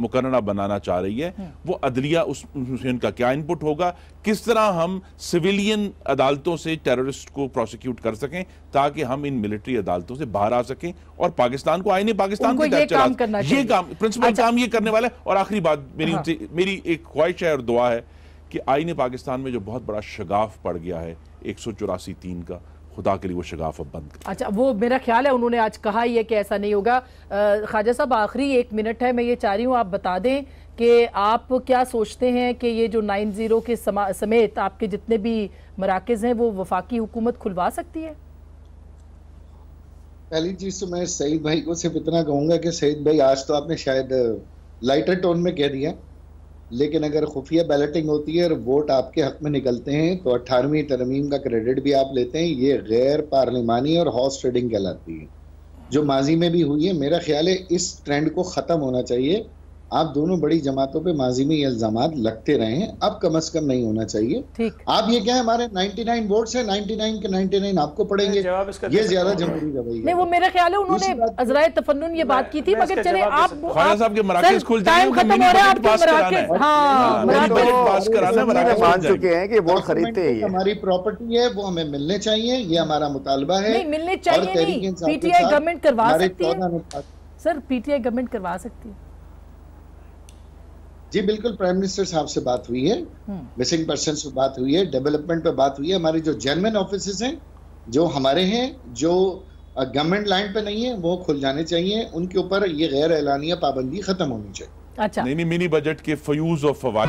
मुकर्ररा बनाना चाह रही है, वो अदलिया उसमें उनका क्या इनपुट होगा, किस तरह हम सिविलियन अदालतों से टेररिस्ट को प्रोसिक्यूट कर सकें ताकि हम इन मिलिट्री अदालतों से बाहर आ सकें और पाकिस्तान को आईने पाकिस्तान के तहत चला। ये काम प्रिंसिपल काम ये करने वाला है। और आखिरी बात मेरी एक ख्वाहिश है और दुआ है कि आईने पाकिस्तान में जो बहुत बड़ा शगाफ पड़ गया है 184(3) का, खुदा के लिए वो शगाफ अब बंद कर। अच्छा, वो मेरा ख्याल है उन्होंने आज कहा ही है कि ऐसा नहीं होगा। ख्वाजा साहब, आखिरी 1 मिनट है, मैं ये चाह रही हूँ आप बता दें कि आप क्या सोचते हैं कि ये जो 90 के समेत आपके जितने भी मराकज़ हैं वो वफाकी हुकूमत खुलवा सकती है? पहली चीज तो मैं सईद भाई को सिर्फ इतना कहूंगा कि सईद भाई आज तो आपने शायद लाइटर टोन में कह दिया, लेकिन अगर खुफिया बैलेटिंग होती है और वोट आपके हक में निकलते हैं तो 18वीं तरमीम का क्रेडिट भी आप लेते हैं। ये गैर पार्लिमानी और हॉर्स ट्रेडिंग कहलाती है, जो माजी में भी हुई है। मेरा ख्याल है इस ट्रेंड को ख़त्म होना चाहिए। आप दोनों बड़ी जमातों पे माजी में ये इल्जामात लगते रहे हैं, अब कम से कम नहीं होना चाहिए। ठीक, आप ये क्या है, हमारे 99 वोट्स हैं, 99 के 99 आपको पड़ेंगे, ये ज्यादा जमहूरी रवैया नहीं। वो मेरा ख्याल है उन्होंने अज़राए तफन्नुन ये बात की थी, मगर चले आप साहब के मराकज़ खुल टाइम खत्म हो रहा है, आपके मराकज़ पास कराना है, मान चुके हैं कि वोट खरीदते हैं। हमारी प्रॉपर्टी है, वो हमें मिलने चाहिए, ये हमारा मुतालबा है। नहीं मिलने चाहिए नहीं, पीटीआई गवर्नमेंट करवा सकती है सर, पीटीआई गवर्नमेंट करवा सकती है। जी बिल्कुल, प्राइम मिनिस्टर साहब से बात हुई है, मिसिंग पर्सन से बात हुई है, डेवलपमेंट पे बात हुई है। हमारे जो जर्मन ऑफिसेस हैं, जो हमारे हैं, जो गवर्नमेंट लाइन पे नहीं है, वो खुल जाने चाहिए। उनके ऊपर ये गैर एलानिया पाबंदी खत्म होनी चाहिए। अच्छा, नहीं मिनी बजट के फ्यूज और फवाद